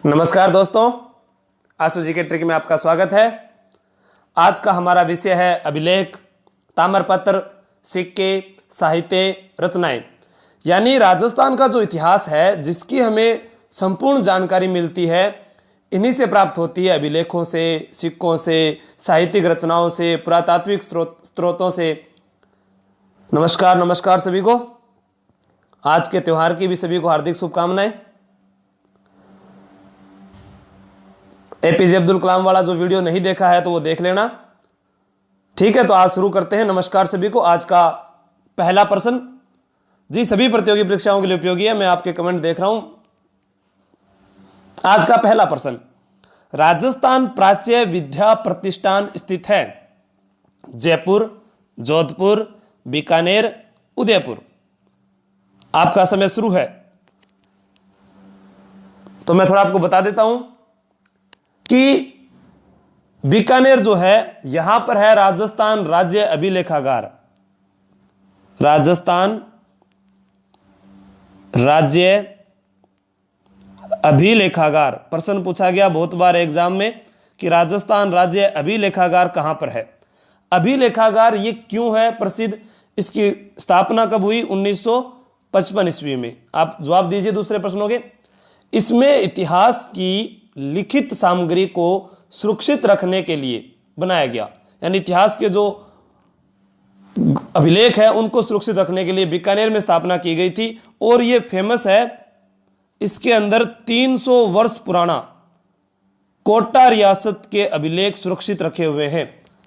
नमस्कार दोस्तों, आशु जी के ट्रिक में आपका स्वागत है। आज का हमारा विषय है अभिलेख, ताम्रपत्र, सिक्के, साहित्य, रचनाएं। यानी राजस्थान का जो इतिहास है जिसकी हमें संपूर्ण जानकारी मिलती है, इन्हीं से प्राप्त होती है। अभिलेखों से, सिक्कों से, साहित्यिक रचनाओं से, पुरातात्विक स्रोतों से। नमस्कार सभी को। आज के त्यौहार की भी सभी को हार्दिक शुभकामनाएं। एपीजे अब्दुल कलाम वाला जो वीडियो नहीं देखा है तो वो देख लेना। ठीक है, तो आज शुरू करते हैं। नमस्कार सभी को। आज का पहला प्रश्न जी सभी प्रतियोगी परीक्षाओं के लिए उपयोगी है। मैं आपके कमेंट देख रहा हूं। आज का पहला प्रश्न, राजस्थान प्राच्य विद्या प्रतिष्ठान स्थित है जयपुर, जोधपुर, बीकानेर, उदयपुर। आपका समय शुरू है। तो मैं थोड़ा आपको बता देता हूं कि बीकानेर जो है यहां पर है राजस्थान राज्य अभिलेखागार। राजस्थान राज्य अभिलेखागार प्रश्न पूछा गया बहुत बार एग्जाम में कि राजस्थान राज्य अभिलेखागार कहां पर है। अभिलेखागार ये क्यों है प्रसिद्ध, इसकी स्थापना कब हुई? 1955 ईस्वी में। आप जवाब दीजिए दूसरे प्रश्नों के। इसमें इतिहास की लिखित सामग्री को सुरक्षित रखने के लिए बनाया गया। यानी इतिहास के जो अभिलेख है उनको सुरक्षित रखने के लिए बीकानेर में स्थापना की गई थी। और ये फेमस है, इसके अंदर 300 वर्ष पुराना कोटा रियासत के अभिलेख सुरक्षित रखे हुए हैं।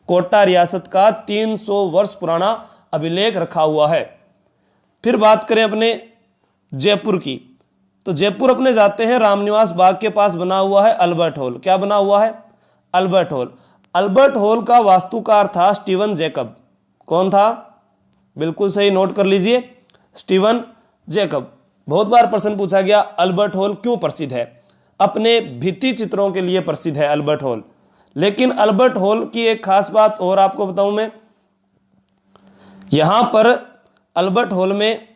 कोटा रियासत का 300 वर्ष पुराना अभिलेख रखा हुआ है। फिर बात करें अपने जयपुर की, तो जयपुर अपने जाते हैं रामनिवास बाग के पास बना हुआ है अल्बर्ट हॉल। क्या बना हुआ है? Albert hall. अल्बर्ट हॉल का वास्तुकार था स्टीवन जैकब। कौन था? बिल्कुल सही, नोट कर लीजिए, स्टीवन जैकब। बहुत बार प्रश्न पूछा गया अल्बर्ट हॉल क्यों प्रसिद्ध है? अपने भित्ति चित्रों के लिए प्रसिद्ध है अल्बर्ट हॉल। लेकिन अल्बर्ट हॉल की एक खास बात और आपको बताऊं मैं, यहां पर अल्बर्ट हॉल में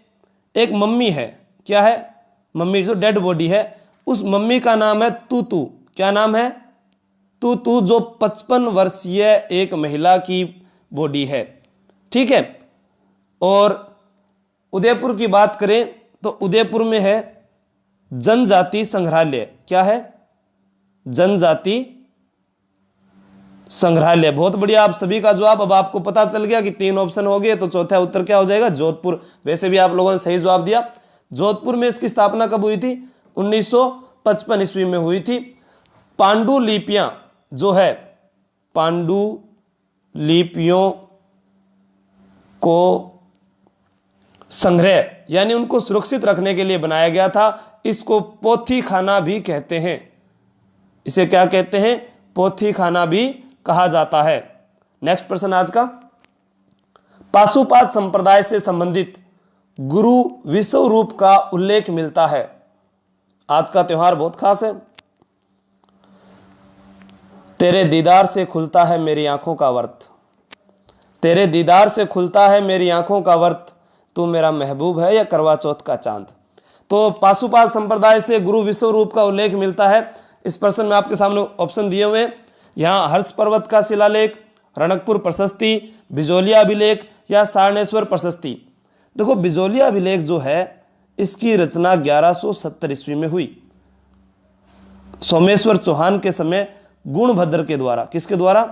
एक मम्मी है। क्या है? मम्मी, जो डेड बॉडी है, उस मम्मी का नाम है तूतू। क्या नाम है? तूतू, जो 55 वर्षीय एक महिला की बॉडी है। ठीक है। और उदयपुर की बात करें तो उदयपुर में है जनजाति संग्रहालय। क्या है? जनजाति संग्रहालय। बहुत बढ़िया, आप सभी का जवाब। अब आपको पता चल गया कि 3 ऑप्शन हो गए, तो चौथा उत्तर क्या हो जाएगा? जोधपुर। वैसे भी आप लोगों ने सही जवाब दिया। जोधपुर में इसकी स्थापना कब हुई थी? 1955 ईस्वी में हुई थी। पांडुलिपियां जो है, पांडुलिपियों को संग्रह यानी उनको सुरक्षित रखने के लिए बनाया गया था। इसको पोथी खाना भी कहते हैं। इसे क्या कहते हैं? पोथी खाना भी कहा जाता है। नेक्स्ट प्रश्न आज का, पाशुपात संप्रदाय से संबंधित गुरु विश्वरूप का उल्लेख मिलता है। आज का त्योहार बहुत खास है। तेरे दीदार से खुलता है मेरी आंखों का वर्त, तेरे दीदार से खुलता है मेरी आंखों का वर्त, तू मेरा महबूब है या करवा चौथ का चांद। तो पाशुपात संप्रदाय से गुरु विश्वरूप का उल्लेख मिलता है। इस प्रश्न में आपके सामने ऑप्शन दिए हुए हैं। यहां हर्ष पर्वत का शिलालेख, रणकपुर प्रशस्ति, बिजोलिया अभिलेख या सारनेश्वर प्रशस्ति। देखो, बिजोलिया अभिलेख जो है इसकी रचना 1170 ईस्वी में हुई। सोमेश्वर चौहान के समय गुणभद्र के द्वारा। किसके द्वारा?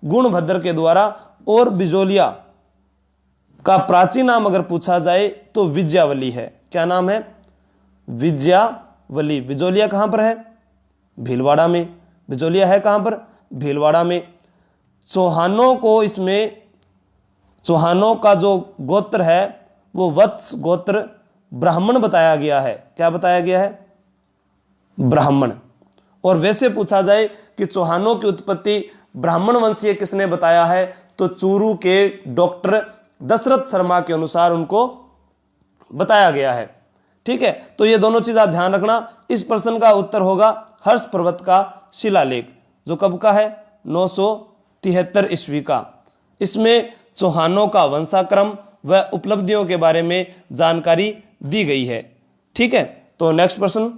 गुणभद्र के द्वारा। और बिजोलिया का प्राचीन नाम अगर पूछा जाए तो विजयावली है। क्या नाम है? विजयावली। बिजोलिया कहां पर है? भीलवाड़ा में। बिजोलिया है कहां पर? भीलवाड़ा में। चौहानों को, इसमें चौहानों का जो गोत्र है वो वत्स गोत्र ब्राह्मण बताया गया है। क्या बताया गया है? ब्राह्मण। और वैसे पूछा जाए कि चौहानों की उत्पत्ति ब्राह्मण वंशीय किसने बताया है, तो चूरू के डॉक्टर दशरथ शर्मा के अनुसार उनको बताया गया है। ठीक है, तो ये दोनों चीज आप ध्यान रखना। इस प्रश्न का उत्तर होगा हर्ष पर्वत का शिलालेख, जो कब का है? 973 ईस्वी का। इसमें चौहानों का वंशाक्रम व उपलब्धियों के बारे में जानकारी दी गई है। ठीक है, तो नेक्स्ट प्रश्न,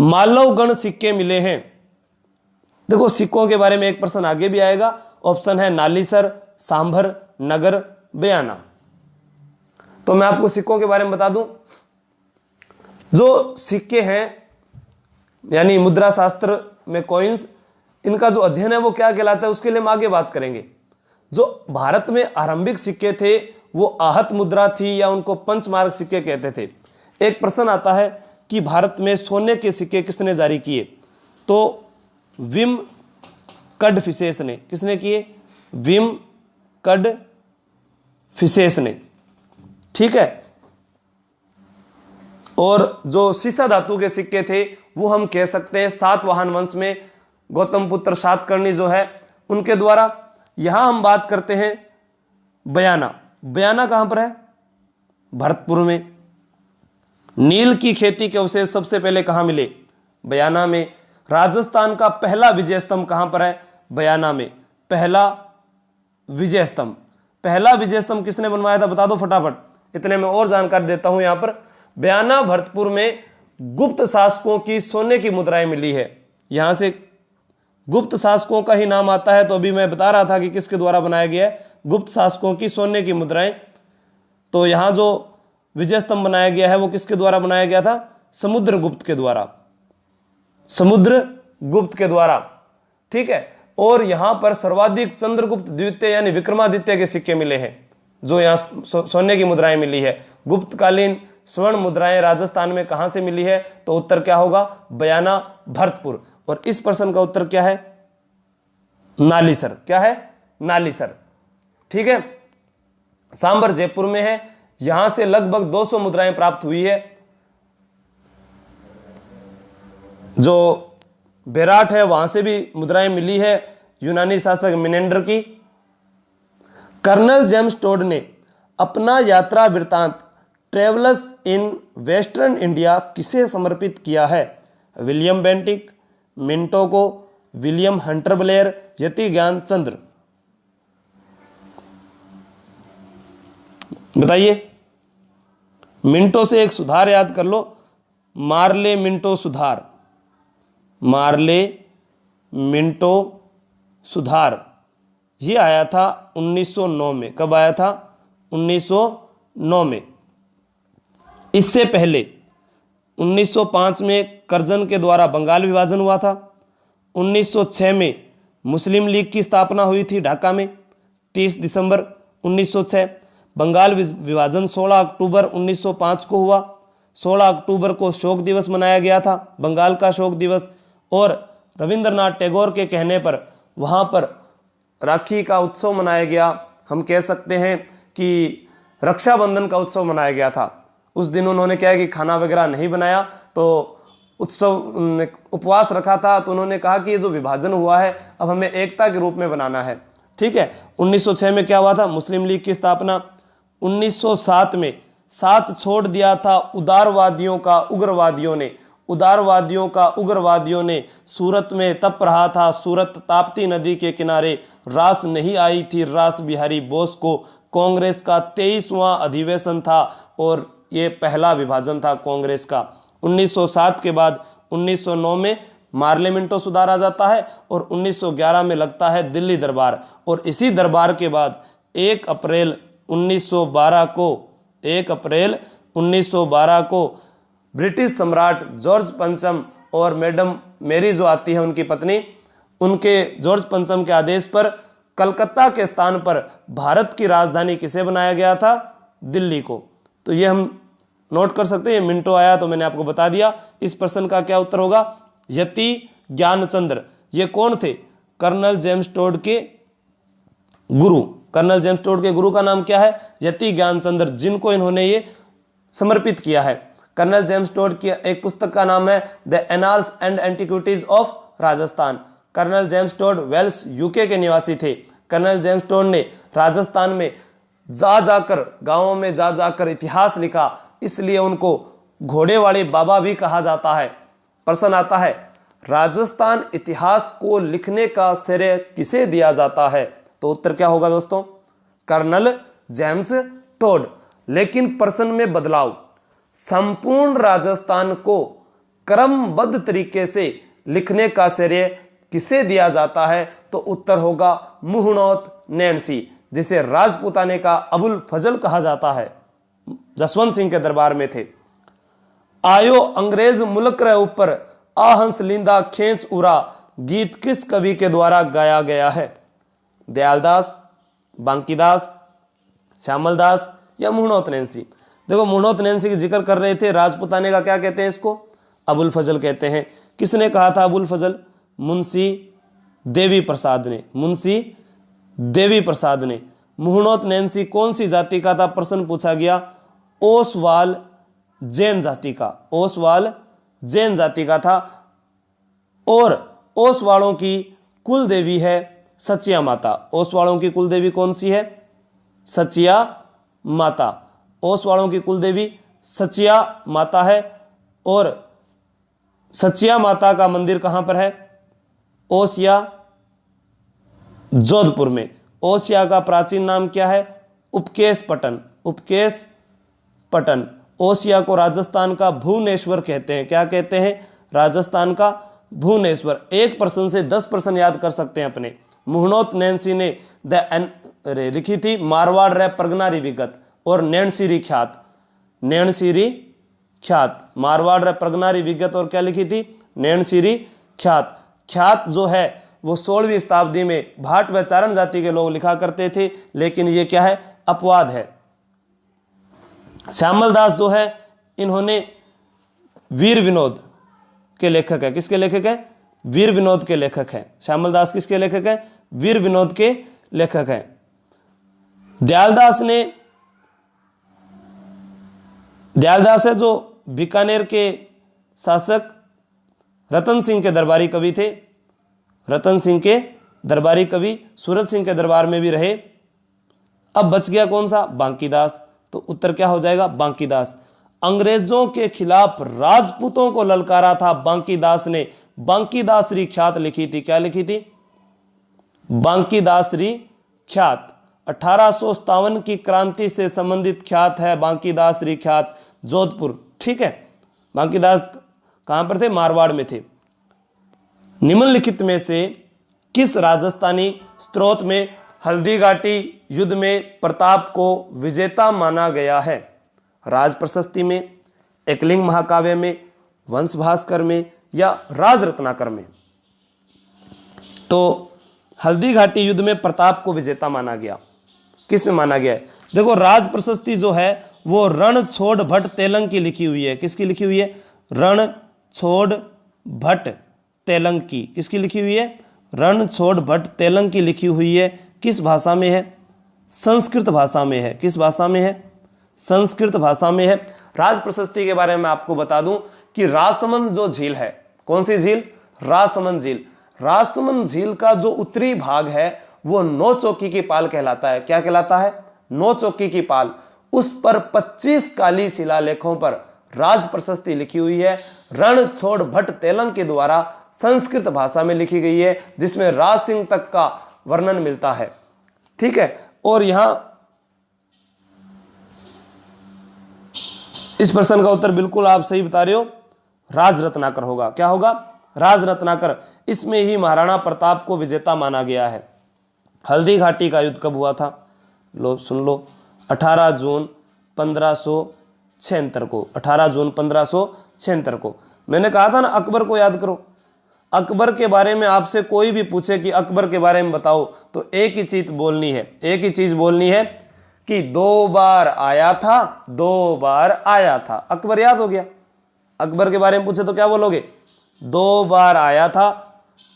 मालवगढ़ सिक्के मिले हैं। देखो सिक्कों के बारे में एक प्रश्न आगे भी आएगा। ऑप्शन है नालीसर, सांभर, नगर, बयाना। तो मैं आपको सिक्कों के बारे में बता दूं, जो सिक्के हैं यानी मुद्रा शास्त्र में कॉइन्स, इनका जो अध्ययन है वो क्या कहलाता है, उसके लिए हम आगे बात करेंगे। जो भारत में आरंभिक सिक्के थे वो आहत मुद्रा थी या उनको पंचमार्क सिक्के कहते थे। एक प्रश्न आता है कि भारत में सोने के सिक्के किसने जारी किए, तो विम कडफिसेस ने। किसने किए? विम कडफिसेस ने। ठीक है। और जो सीसा धातु के सिक्के थे वो हम कह सकते हैं सातवाहन वंश में गौतम पुत्र सातकर्णी जो है उनके द्वारा। यहां हम बात करते हैं बयाना। बयाना कहां पर है? भरतपुर में। नील की खेती के अवशेष सबसे पहले कहां मिले? बयाना में। राजस्थान का पहला विजय स्तंभ कहां पर है? बयाना में। पहला विजय स्तंभ। पहला विजय स्तंभ किसने बनवाया था, बता दो फटाफट। इतने में और जानकारी देता हूं। यहां पर बयाना भरतपुर में गुप्त शासकों की सोने की मुद्राएं मिली है। यहां से गुप्त शासकों का ही नाम आता है, तो अभी मैं बता रहा था कि किसके द्वारा बनाया गया है, गुप्त शासकों की सोने की मुद्राएं। तो यहां जो विजय स्तंभ बनाया गया है वो किसके द्वारा बनाया गया था? समुद्रगुप्त के द्वारा। समुद्रगुप्त के द्वारा। ठीक है। और यहां पर सर्वाधिक चंद्रगुप्त द्वितीय यानी विक्रमादित्य के सिक्के मिले हैं, जो यहां सोने की मुद्राएं मिली है। गुप्तकालीन स्वर्ण मुद्राएं राजस्थान में कहां से मिली है, तो उत्तर क्या होगा? बयाना, भरतपुर। और इस प्रश्न का उत्तर क्या है? नालीसर। क्या है? नालीसर। ठीक है। सांबर जयपुर में है। यहां से लगभग 200 मुद्राएं प्राप्त हुई है। जो बेराट है वहां से भी मुद्राएं मिली है, यूनानी शासक मिनेंडर की। कर्नल जेम्स टोड ने अपना यात्रा वृत्तांत ट्रेवलर्स इन वेस्टर्न इंडिया किसे समर्पित किया है? विलियम बेंटिक, मिंटो को, विलियम हंटर ब्लेयर, यति ज्ञानचंद्र। बताइए। मिंटो से एक सुधार याद कर लो, मार्ले मिंटो सुधार। मार्ले मिंटो सुधार ये आया था 1909 में। कब आया था? 1909 में। इससे पहले 1905 में करजन के द्वारा बंगाल विभाजन हुआ था। 1906 में मुस्लिम लीग की स्थापना हुई थी ढाका में 30 दिसंबर 1906। बंगाल विभाजन 16 अक्टूबर 1905 को हुआ। 16 अक्टूबर को शोक दिवस मनाया गया था, बंगाल का शोक दिवस। और रविंद्रनाथ टैगोर के कहने पर वहाँ पर राखी का उत्सव मनाया गया। हम कह सकते हैं कि रक्षाबंधन का उत्सव मनाया गया था। उस दिन उन्होंने क्या है कि खाना वगैरह नहीं बनाया, तो उत्सव उपवास रखा था। तो उन्होंने कहा कि ये जो विभाजन हुआ है अब हमें एकता के रूप में बनाना है। ठीक है। 1906 में क्या हुआ था? मुस्लिम लीग की स्थापना। 1907 में साथ छोड़ दिया था उदारवादियों का उग्रवादियों ने। उदारवादियों का उग्रवादियों ने सूरत में तप रहा था। सूरत ताप्ती नदी के किनारे रास नहीं आई थी रास बिहारी बोस को। कांग्रेस का 23वां अधिवेशन था और ये पहला विभाजन था कांग्रेस का। 1907 के बाद 1909 में मार्ले मिंटो सुधार आ जाता है और 1911 में लगता है दिल्ली दरबार। और इसी दरबार के बाद 1 अप्रैल 1912 को ब्रिटिश सम्राट जॉर्ज पंचम और मैडम मेरी जो आती है उनकी पत्नी, उनके जॉर्ज पंचम के आदेश पर कलकत्ता के स्थान पर भारत की राजधानी किसे बनाया गया था? दिल्ली को। तो ये हम नोट कर सकते हैं। मिंटो आया तो मैंने आपको बता दिया। इस प्रश्न का क्या उत्तर होगा? यति ज्ञानचंद्र। ये कौन थे? कर्नल जेम्स टोड के गुरु। कर्नल जेम्स टोड के गुरु का नाम क्या है? यति ज्ञानचंद्र, जिनको इन्होंने ये समर्पित किया है। कर्नल जेम्स टोड की एक पुस्तक का नाम है the annals and antiquities of Rajasthan. Colonel James Tod Wales UK के निवासी थे। कर्नल जेम्स टोड ने राजस्थान में जा जाकर, गांवों में जा जाकर इतिहास लिखा, इसलिए उनको घोड़े वाले बाबा भी कहा जाता है। प्रश्न आता है राजस्थान इतिहास को लिखने का श्रेय किसे दिया जाता है? तो उत्तर क्या होगा दोस्तों? Colonel James Tod. लेकिन प्रश्न में बदलाव, संपूर्ण राजस्थान को क्रमबद्ध तरीके से लिखने का श्रेय किसे दिया जाता है? तो उत्तर होगा मुहणोत नैनसी, जिसे राजपूताने का अबुल फजल कहा जाता है, जसवंत सिंह के दरबार में थे। आयो अंग्रेज मुल्क रे ऊपर आहंस लिंदा खेच उरा गीत किस कवि के द्वारा गाया गया है? दयालदास, बांकीदास, श्यामलदास या मुहणोत नैंसी? देखो मुहणोत नैंसी की जिक्र कर रहे थे, राजपूताने का क्या कहते हैं इसको? अबुल फजल कहते हैं। किसने कहा था अबुल फजल? मुंशी देवी प्रसाद ने, मुंशी देवी प्रसाद ने। मुहणोत नैंसी कौन सी जाति का था? प्रश्न पूछा गया, ओसवाल जैन जाति का, ओसवाल जैन जाति का था। और ओसवालों की कुल देवी है सचिया माता। ओसवालों की कुल देवी कौन सी है? सचिया माता। ओसवालों की कुल देवी सचिया माता है। और सचिया माता का मंदिर कहां पर है? ओसिया, जोधपुर में। ओसिया का प्राचीन नाम क्या है? उपकेश पटन, उपकेश पटन। ओसिया को राजस्थान का भुवनेश्वर कहते हैं। क्या कहते हैं? राजस्थान का भुवनेश्वर। एक प्रश्न से 10 प्रश्न याद कर सकते हैं अपने। मुहणोत नैंसी ने लिखी थी मारवाड़ रे परगनारी विगत और नैनसीरी ख्यात, नैनसीरी ख्यात, मारवाड़ रे परगनारी विगत और क्या लिखी थी? नैनसीरी ख्यात। ख्यात जो है वो 16वीं शताब्दी में भाट व चारण जाति के लोग लिखा करते थे, लेकिन ये क्या है? अपवाद है। श्यामलदास जो है इन्होंने वीर विनोद के लेखक है। किसके लेखक है? वीर विनोद के लेखक हैं। श्यामलदास किसके लेखक है? वीर विनोद के लेखक हैं। दयालदास है जो बीकानेर के शासक रतन सिंह के दरबारी कवि थे। रतन सिंह के दरबारी कवि सूरत सिंह के दरबार में भी रहे। अब बच गया कौन सा? बांकीदास। तो उत्तर क्या हो जाएगा? बांकीदास। अंग्रेजों के खिलाफ राजपूतों को ललकारा था बांकीदास ने। बांकीदासरी ख्यात लिखी थी। क्या लिखी थी? बांकीदासरी ख्यात। 1857 की क्रांति से संबंधित ख्यात है बांकीदासरी ख्यात, जोधपुर। ठीक है, बांकीदास कहां पर थे? मारवाड़ में थे। निम्नलिखित में से किस राजस्थानी स्त्रोत में हल्दीघाटी युद्ध में प्रताप को विजेता माना गया है? राज प्रशस्ति में, एकलिंग महाकाव्य में, वंश भास्कर में या राज रत्नाकर में? तो हल्दीघाटी युद्ध में प्रताप को विजेता माना गया। किस में माना गया है? देखो राज प्रशस्ति जो है वो रणछोड़ भट्ट तेलंग की लिखी हुई है। किसकी लिखी हुई है? रणछोड़ भट्ट तेलंग की। किसकी लिखी हुई है? रणछोड़ भट्ट तेलंग की लिखी हुई है। किस भाषा में है? संस्कृत भाषा में है। किस भाषा में है? संस्कृत भाषा में है। राज प्रशस्ति के बारे में आपको बता दूं कि राजसमंद जो झील है, कौन सी झील? राजसमंद झील। राजसमंद झील का जो उत्तरी भाग है वो नौ चौकी की पाल कहलाता है। क्या कहलाता है? नौ चौकी की पाल। उस पर 25 काली शिलालेखों पर राज प्रशस्ति लिखी हुई है। रणछोड़ भट्ट तेलंग के द्वारा संस्कृत भाषा में लिखी गई है, जिसमें राज सिंह तक का वर्णन मिलता है। ठीक है, और यहां इस प्रश्न का उत्तर बिल्कुल आप सही बता रहे हो, राज रत्नाकर होगा। क्या होगा? राज रत्नाकर। इसमें ही महाराणा प्रताप को विजेता माना गया है। हल्दी घाटी का युद्ध कब हुआ था? लो सुन लो, 18 जून 1576 को। 18 जून 1576 को। मैंने कहा था ना अकबर को याद करो। अकबर के बारे में आपसे कोई भी पूछे कि अकबर के बारे में बताओ, तो एक ही चीज बोलनी है, एक ही चीज बोलनी है कि 2 बार आया था, 2 बार आया था। अकबर याद हो गया। अकबर के बारे में पूछे तो क्या बोलोगे? 2 बार आया था।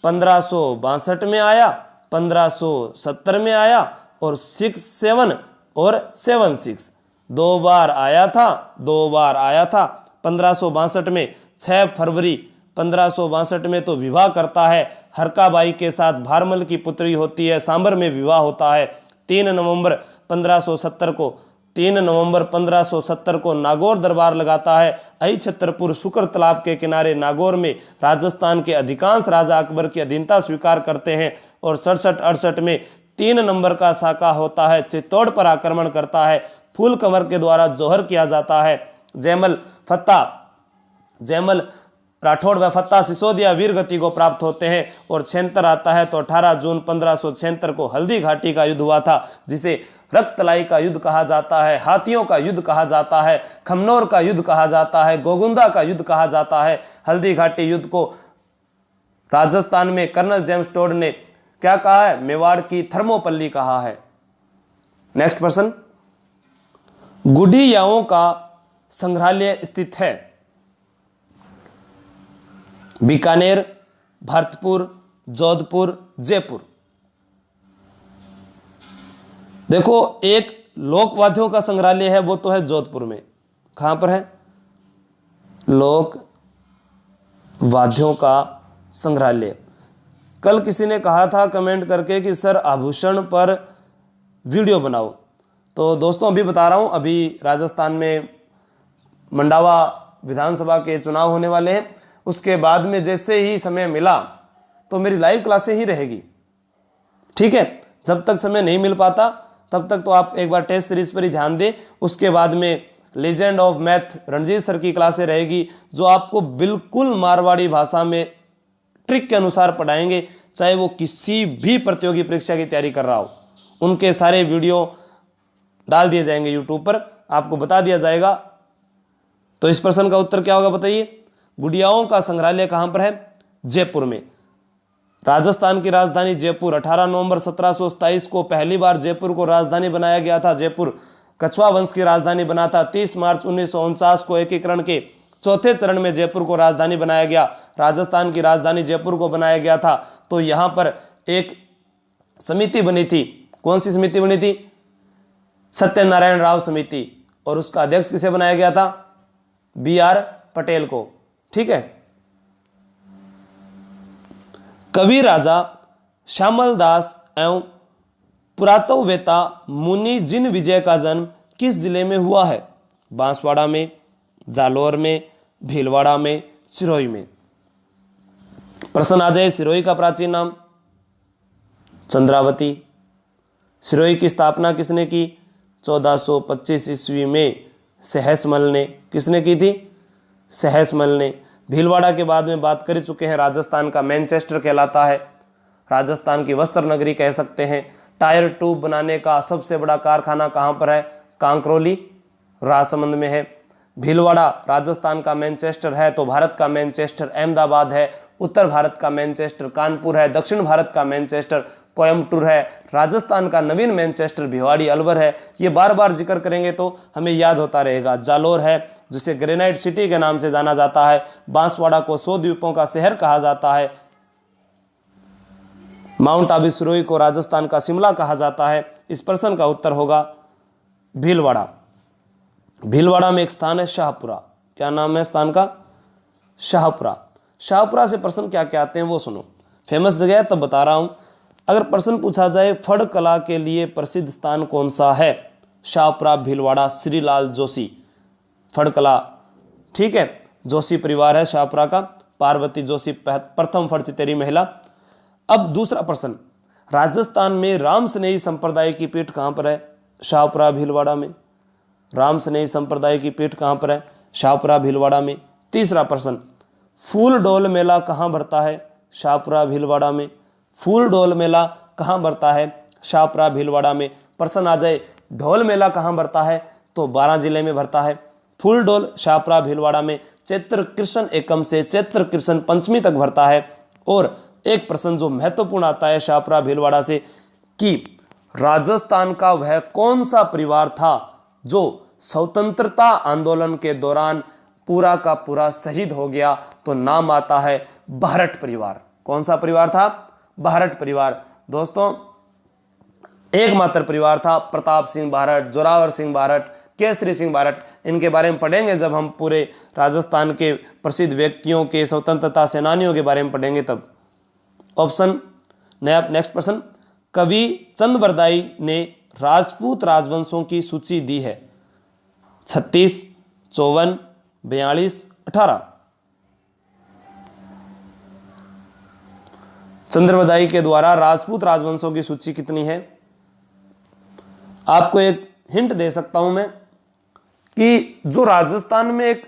1562 में आया, 1570 में आया और 67 और 76। 2 बार आया था, 2 बार आया था। 1562 में 6 फरवरी 1562 में तो विवाह करता है। हरकाबाई के साथ भारमल की पुत्री होती है, सांबर में विवाह होता है। 3 नवंबर 1570 को नागौर दरबार लगाता है। अहि छतरपुर शुक्र तालाब के किनारे नागौर में राजस्थान के अधिकांश राजा अकबर की अधीनता स्वीकार करते हैं। और 67-68 में 3 नंबर का साका होता है, चित्तौड़ पर आक्रमण करता है। फूल कंवर के द्वारा जोहर किया जाता है। जयमल राठौड़ व फत्ता सिसोदिया वीर गति को प्राप्त होते हैं। और 76 आता है तो 18 जून 1576 को हल्दी घाटी का युद्ध हुआ था, जिसे रक्तलाई का युद्ध कहा जाता है, हाथियों का युद्ध कहा जाता है, खमनोर का युद्ध कहा जाता है, गोगुंदा का युद्ध कहा जाता है। हल्दी घाटी युद्ध को राजस्थान में कर्नल जेम्स टोड ने क्या कहा है? मेवाड़ की थर्मोपल्ली कहा है। नेक्स्ट प्रश्न, गुडियाओं का संग्रहालय स्थित है बीकानेर, भरतपुर, जोधपुर, जयपुर। देखो, एक लोक वाद्यों का संग्रहालय है, वो तो है जोधपुर में। कहां पर है? लोक वाद्यों का संग्रहालय। कल किसी ने कहा था कमेंट करके कि सर आभूषण पर वीडियो बनाओ, तो दोस्तों अभी बता रहा हूं, अभी राजस्थान में मंडावा विधानसभा के चुनाव होने वाले हैं। उसके बाद में जैसे ही समय मिला तो मेरी लाइव क्लासें ही रहेगी, ठीक है। जब तक समय नहीं मिल पाता तब तक तो आप एक बार टेस्ट सीरीज पर ही ध्यान दें। उसके बाद में legend of math Ranjit sir की क्लासें रहेगी, जो आपको बिल्कुल मारवाड़ी भाषा में ट्रिक के अनुसार पढ़ाएंगे, चाहे वो किसी भी प्रतियोगी परीक्षा की तैयारी कर रहा हो। उनके सारे वीडियो डाल दिए जाएंगे यूट्यूब पर, आपको बता दिया जाएगा। तो इस प्रश्न का उत्तर क्या होगा बताइए? गुडियाओं का संग्रहालय कहां पर है? जयपुर में। राजस्थान की राजधानी जयपुर। 18 नवंबर 1727 को पहली बार जयपुर को राजधानी बनाया गया था। जयपुर कछवा वंश की राजधानी बना था। 30 मार्च 1949 को एकीकरण के चौथे चरण में जयपुर को राजधानी बनाया गया। राजस्थान की राजधानी जयपुर को बनाया गया था। तो यहां पर एक समिति बनी थी। कौन सी समिति बनी थी? सत्यनारायण राव समिति। और उसका अध्यक्ष किसे बनाया गया था? BR पटेल को, ठीक है। कवि राजा श्यामल दास एवं पुरातत्ववेत्ता मुनि जिन विजय का जन्म किस जिले में हुआ है? बांसवाड़ा में, जालोर में, भीलवाड़ा में, सिरोही में। प्रश्न आ जाए, सिरोही का प्राचीन नाम चंद्रावती। सिरोही की स्थापना किसने की? 1425 ईस्वी में सहसमल ने। किसने की थी? सहसमल ने। भीलवाड़ा के बाद में बात कर चुके हैं, राजस्थान का मैनचेस्टर कहलाता है, राजस्थान की वस्त्र नगरी कह सकते हैं। टायर ट्यूब बनाने का सबसे बड़ा कारखाना कहां पर है? कांकरोली, राजसमंद में है। भीलवाड़ा राजस्थान का मैनचेस्टर है, तो भारत का मैनचेस्टर अहमदाबाद है। उत्तर भारत का मैनचेस्टर कानपुर है। दक्षिण भारत का मैनचेस्टर कोयम्बटूर है। राजस्थान का नवीन मैनचेस्टर भिवाड़ी अलवर है। ये बार बार जिक्र करेंगे तो हमें याद होता रहेगा। जालोर है, जिसे ग्रेनाइट सिटी के नाम से जाना जाता है। बांसवाड़ा को 100 द्वीपों का शहर कहा जाता है। माउंट आबू सिरोही को राजस्थान का शिमला कहा जाता है। इस प्रश्न का उत्तर होगा भीलवाड़ा। भीलवाड़ा में एक स्थान है शाहपुरा। क्या नाम है स्थान का? शाहपुरा। शाहपुरा से प्रश्न क्या क्या आते हैं वो सुनो। फेमस जगह है तब बता रहा हूं। अगर प्रश्न पूछा जाए फड़ कला के लिए प्रसिद्ध स्थान कौन सा है? शाहपुरा, भीलवाड़ा, श्रीलाल जोशी। फड़ कला, ठीक है, जोशी परिवार है शाहपुरा का। पार्वती जोशी प्रथम फड़ चितेरी महिला। अब दूसरा प्रश्न, राजस्थान में राम स्नेही संप्रदाय की पीठ कहां पर है? शाहपुरा, भीलवाड़ा में। राम स्नेही संप्रदाय की पीठ कहां पर है? शाहपुरा, भीलवाड़ा में। तीसरा प्रश्न, फूल डोल मेला कहां भरता है? शाहपुरा, भीलवाड़ा में। फूल डोल मेला कहां भरता है? शाहपुरा, भीलवाड़ा में। प्रश्न आ जाए ढोल मेला कहां भरता है? तो 12 जिले में भरता है। फूल डोल शाहपुरा, भीलवाड़ा में चैत्र कृष्ण एकम से चैत्र कृष्ण पंचमी तक भरता है। और एक प्रश्न जो महत्वपूर्ण आता है शाहपुरा, भीलवाड़ा से, कि राजस्थान का वह कौन सा परिवार था जो स्वतंत्रता आंदोलन के दौरान पूरा का पूरा शहीद हो गया? तो नाम आता है बारठ परिवार। कौन सा परिवार था? बारठ परिवार। दोस्तों, एकमात्र परिवार था प्रताप सिंह बारठ, जोरावर सिंह बारठ, केसरी सिंह बारठ। इनके बारे में पढ़ेंगे जब हम पूरे राजस्थान के प्रसिद्ध व्यक्तियों के, स्वतंत्रता सेनानियों के बारे में पढ़ेंगे तब। ऑप्शन नया, नेक्स्ट प्रश्न, कवि चंद्रबरदाई ने राजपूत राजवंशों की सूची दी है। 36, 54, 42, 18। चंद्रबरदाई के द्वारा राजपूत राजवंशों की सूची कितनी है? आपको एक हिंट दे सकता हूं मैं कि जो राजस्थान में एक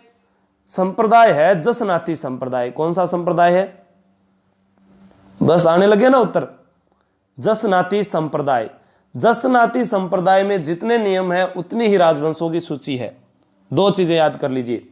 संप्रदाय है जसनाती संप्रदाय। कौन सा संप्रदाय है? बस आने लगे ना उत्तर। जसनाती संप्रदाय। जसनाती संप्रदाय में जितने नियम है उतनी ही राजवंशों की सूची है। दो चीजें याद कर लीजिए।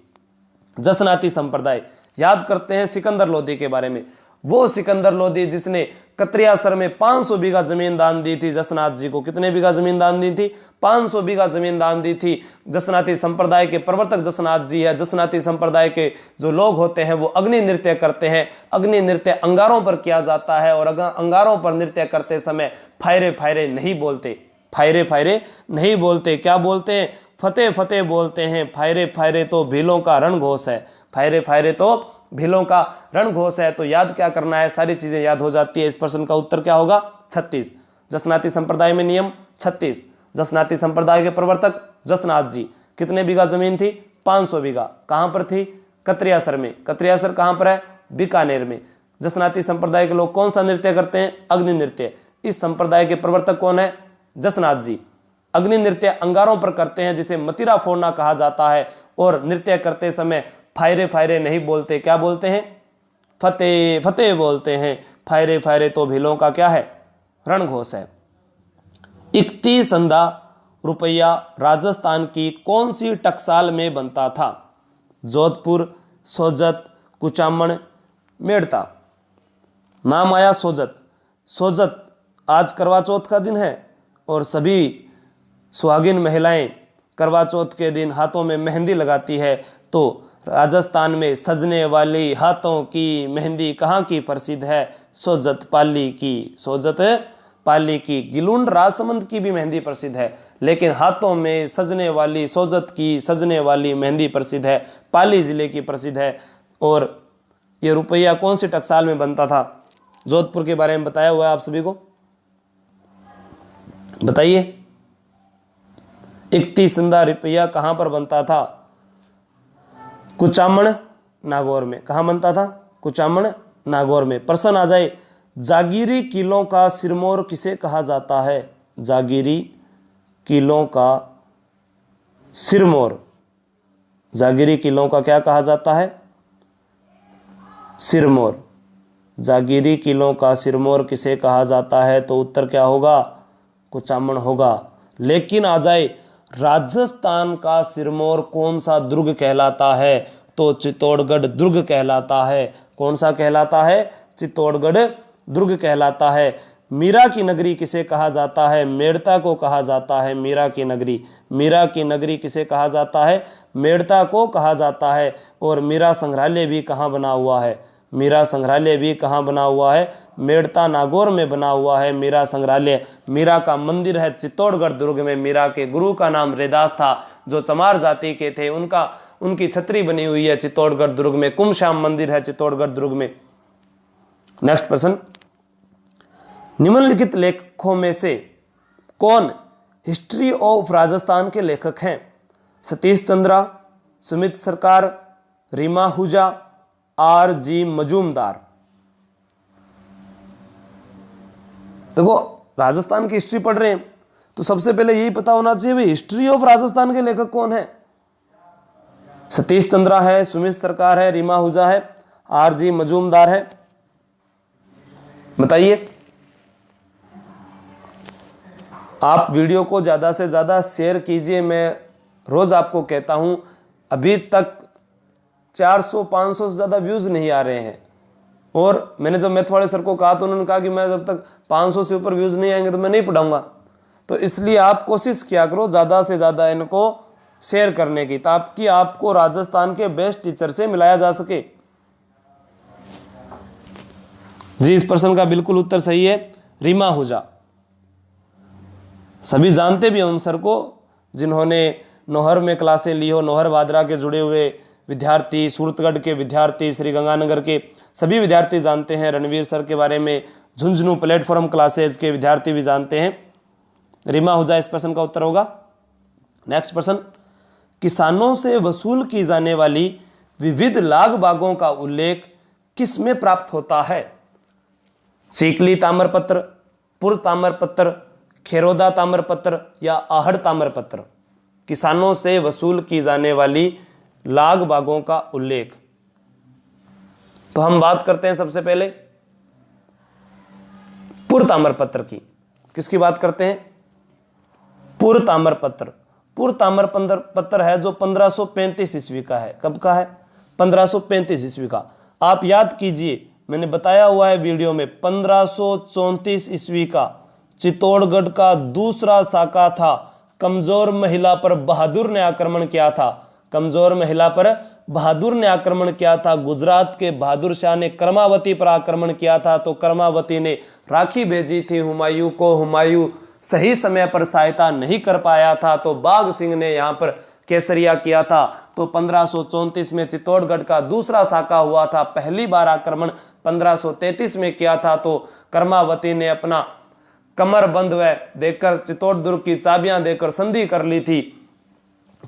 जसनाती संप्रदाय याद करते हैं सिकंदर लोदी के बारे में। वो सिकंदर लोदी जिसने कत्रियासर में 500 बीघा जमीन दान दी थी जसनाथ जी को। कितने बीघा जमीन दान दी थी? 500 बीघा जमीन दान दी थी। जसनाती संप्रदाय के प्रवर्तक जसनाथ जी है। जसनाती संप्रदाय के जो लोग होते हैं वो अग्नि नृत्य करते हैं। अग्नि नृत्य अंगारों पर किया जाता है और अंगारों पर नृत्य करते समय फायरे फायरे नहीं बोलते। फायरे फायरे नहीं बोलते। क्या बोलते हैं? फतेह फतेह बोलते हैं। फायरे फायरे तो भीलों का रणघोष है। फायरे फायरे तो भीलों का रणघोष है। तो याद क्या करना है? सारी चीजें याद हो जाती है। इस प्रश्न का उत्तर क्या होगा? 36। जसनाती संप्रदाय में नियम 36। जसनाती संप्रदाय के प्रवर्तक जसनाथ जी। कितने बीघा जमीन थी? 500 बीघा। कहां पर थी? कत्रियासर में। कत्रियासर कहां पर है? बीकानेर में। जसनाती संप्रदाय के लोग कौन सा नृत्य करते हैं? अग्नि नृत्य। इस संप्रदाय के प्रवर्तक कौन है? जसनाथ जी। अग्नि नृत्य अंगारों पर करते हैं जिसे मतिरा फोड़ना कहा जाता है। और नृत्य करते समय फायरे फायरे नहीं बोलते। क्या बोलते हैं? फतेह फतेह बोलते हैं। फायरे फायरे तो भीलों का क्या है? रणघोष है। 31 अंधा रुपया राजस्थान की कौन सी टकसाल में बनता था? जोधपुर, सोजत, कुचामन, मेड़ता। नाम आया सोजत। सोजत आज करवा चौथ का दिन है और सभी सुहागिन महिलाएं करवा चौथ के दिन हाथों में मेहंदी लगाती है। तो राजस्थान में सजने वाली हाथों की मेहंदी कहाँ की प्रसिद्ध है? सोजत पाली की। सोजत पाली की। गिलुंड राजसमंद की भी मेहंदी प्रसिद्ध है, लेकिन हाथों में सजने वाली सोजत की सजने वाली मेहंदी प्रसिद्ध है, पाली जिले की प्रसिद्ध है। और ये रुपया कौन सी टकसाल में बनता था? जोधपुर के बारे में बताया हुआ है आप सभी को। बताइए 31 अंधा रुपया कहां पर बनता था? कुचामन नागौर में। कहां बनता था? कुचामन नागौर में। प्रश्न आ जाए, जागीरी किलों का सिरमौर किसे कहा जाता है? जागीरी किलों का सिरमौर। जागीरी किलों का क्या कहा जाता है? सिरमौर। जागीरी किलों का सिरमौर किसे कहा जाता है? तो उत्तर क्या होगा? कुचामन होगा। लेकिन आ जाए, राजस्थान का सिरमौर कौन सा दुर्ग कहलाता है? तो चित्तौड़गढ़ दुर्ग कहलाता है। कौन सा कहलाता है? चित्तौड़गढ़ दुर्ग कहलाता है। मीरा की नगरी किसे कहा जाता है? मेड़ता को कहा जाता है। मीरा की नगरी। मीरा की नगरी किसे कहा जाता है? मेड़ता को कहा जाता है। और मीरा संग्रहालय भी कहाँ बना हुआ है? मीरा संग्रहालय भी कहाँ बना हुआ है? मेड़ता नागौर में बना हुआ है मीरा संग्रहालय। मीरा का मंदिर है चित्तौड़गढ़ दुर्ग में। मीरा के गुरु का नाम रैदास था, जो चमार जाति के थे। उनकी छतरी बनी हुई है चित्तौड़गढ़ दुर्ग में। कुमश्याम मंदिर है चित्तौड़गढ़ दुर्ग में। नेक्स्ट प्रश्न, निम्नलिखित लेखकों में से कौन हिस्ट्री ऑफ राजस्थान के लेखक हैं? सतीश चंद्रा, सुमित सरकार, रीमा हुजा, R.G. मजूमदार। देखो राजस्थान की हिस्ट्री पढ़ रहे हैं तो सबसे पहले यही पता होना चाहिए भाई हिस्ट्री ऑफ राजस्थान के लेखक कौन है। सतीश चंद्रा है, सुमित सरकार है, रीमा हुजा है, R.G. मजूमदार है। बताइए। आप वीडियो को ज्यादा से ज्यादा शेयर कीजिए। मैं रोज आपको कहता हूं, अभी तक 400-500 से ज्यादा व्यूज नहीं आ रहे हैं। और मैंने जब मैथ वाले सर को कहा तो उन्होंने कहा कि मैं जब तक 500 से ऊपर व्यूज नहीं आएंगे तो मैं नहीं पढ़ाऊंगा। तो इसलिए आप कोशिश किया करो ज्यादा से ज्यादा इनको शेयर करने की, ताकि आपको राजस्थान के बेस्ट टीचर से मिलाया जा सके। जी, इस प्रश्न का बिल्कुल उत्तर सही है, रीमा हुजा। सभी जानते भी हैं उन सर को, जिन्होंने नौहर में क्लासें ली हो। नौहर भादरा के जुड़े हुए विद्यार्थी, सूरतगढ़ के विद्यार्थी, श्री गंगानगर के सभी विद्यार्थी जानते हैं रणवीर सर के बारे में। झुंझुनू प्लेटफॉर्म क्लासेज के विद्यार्थी भी जानते हैं। रीमा हुजा इस प्रश्न का उत्तर होगा। नेक्स्ट प्रश्न, किसानों से वसूल की जाने वाली विविध लाग बागों का उल्लेख किस में प्राप्त होता है? सीकली ताम्रपत्र, पुर ताम्रपत्र, खेरोदा ताम्रपत्र या आहड़ ताम्रपत्र। किसानों से वसूल की जाने वाली लाग बागों का उल्लेख। तो हम बात करते हैं सबसे पहले पुरताम्रपत्र की। किसकी बात करते हैं? पुरताम्रपत्र। पुरताम्रपत्र है जो 1535 ईस्वी का है। कब का है? 1535 ईस्वी का। आप याद कीजिए, मैंने बताया हुआ है वीडियो में, 1534 ईस्वी का चित्तौड़गढ़ का दूसरा साका था। कमजोर महिला पर बहादुर ने आक्रमण किया था। कमजोर महिला पर बहादुर ने आक्रमण किया था। गुजरात के बहादुर शाह ने कर्मावती पर आक्रमण किया था, तो कर्मावती ने राखी भेजी थी हुमायूं को। हुमायूं सही समय पर सहायता नहीं कर पाया था, तो बाघ सिंह ने यहाँ पर केसरिया किया था। तो 1534 में चित्तौड़गढ़ का दूसरा साका हुआ था। पहली बार आक्रमण 1533 में किया था, तो कर्मावती ने अपना कमरबंद व देकर चित्तौड़ दुर्ग की चाबियां देकर संधि कर ली थी।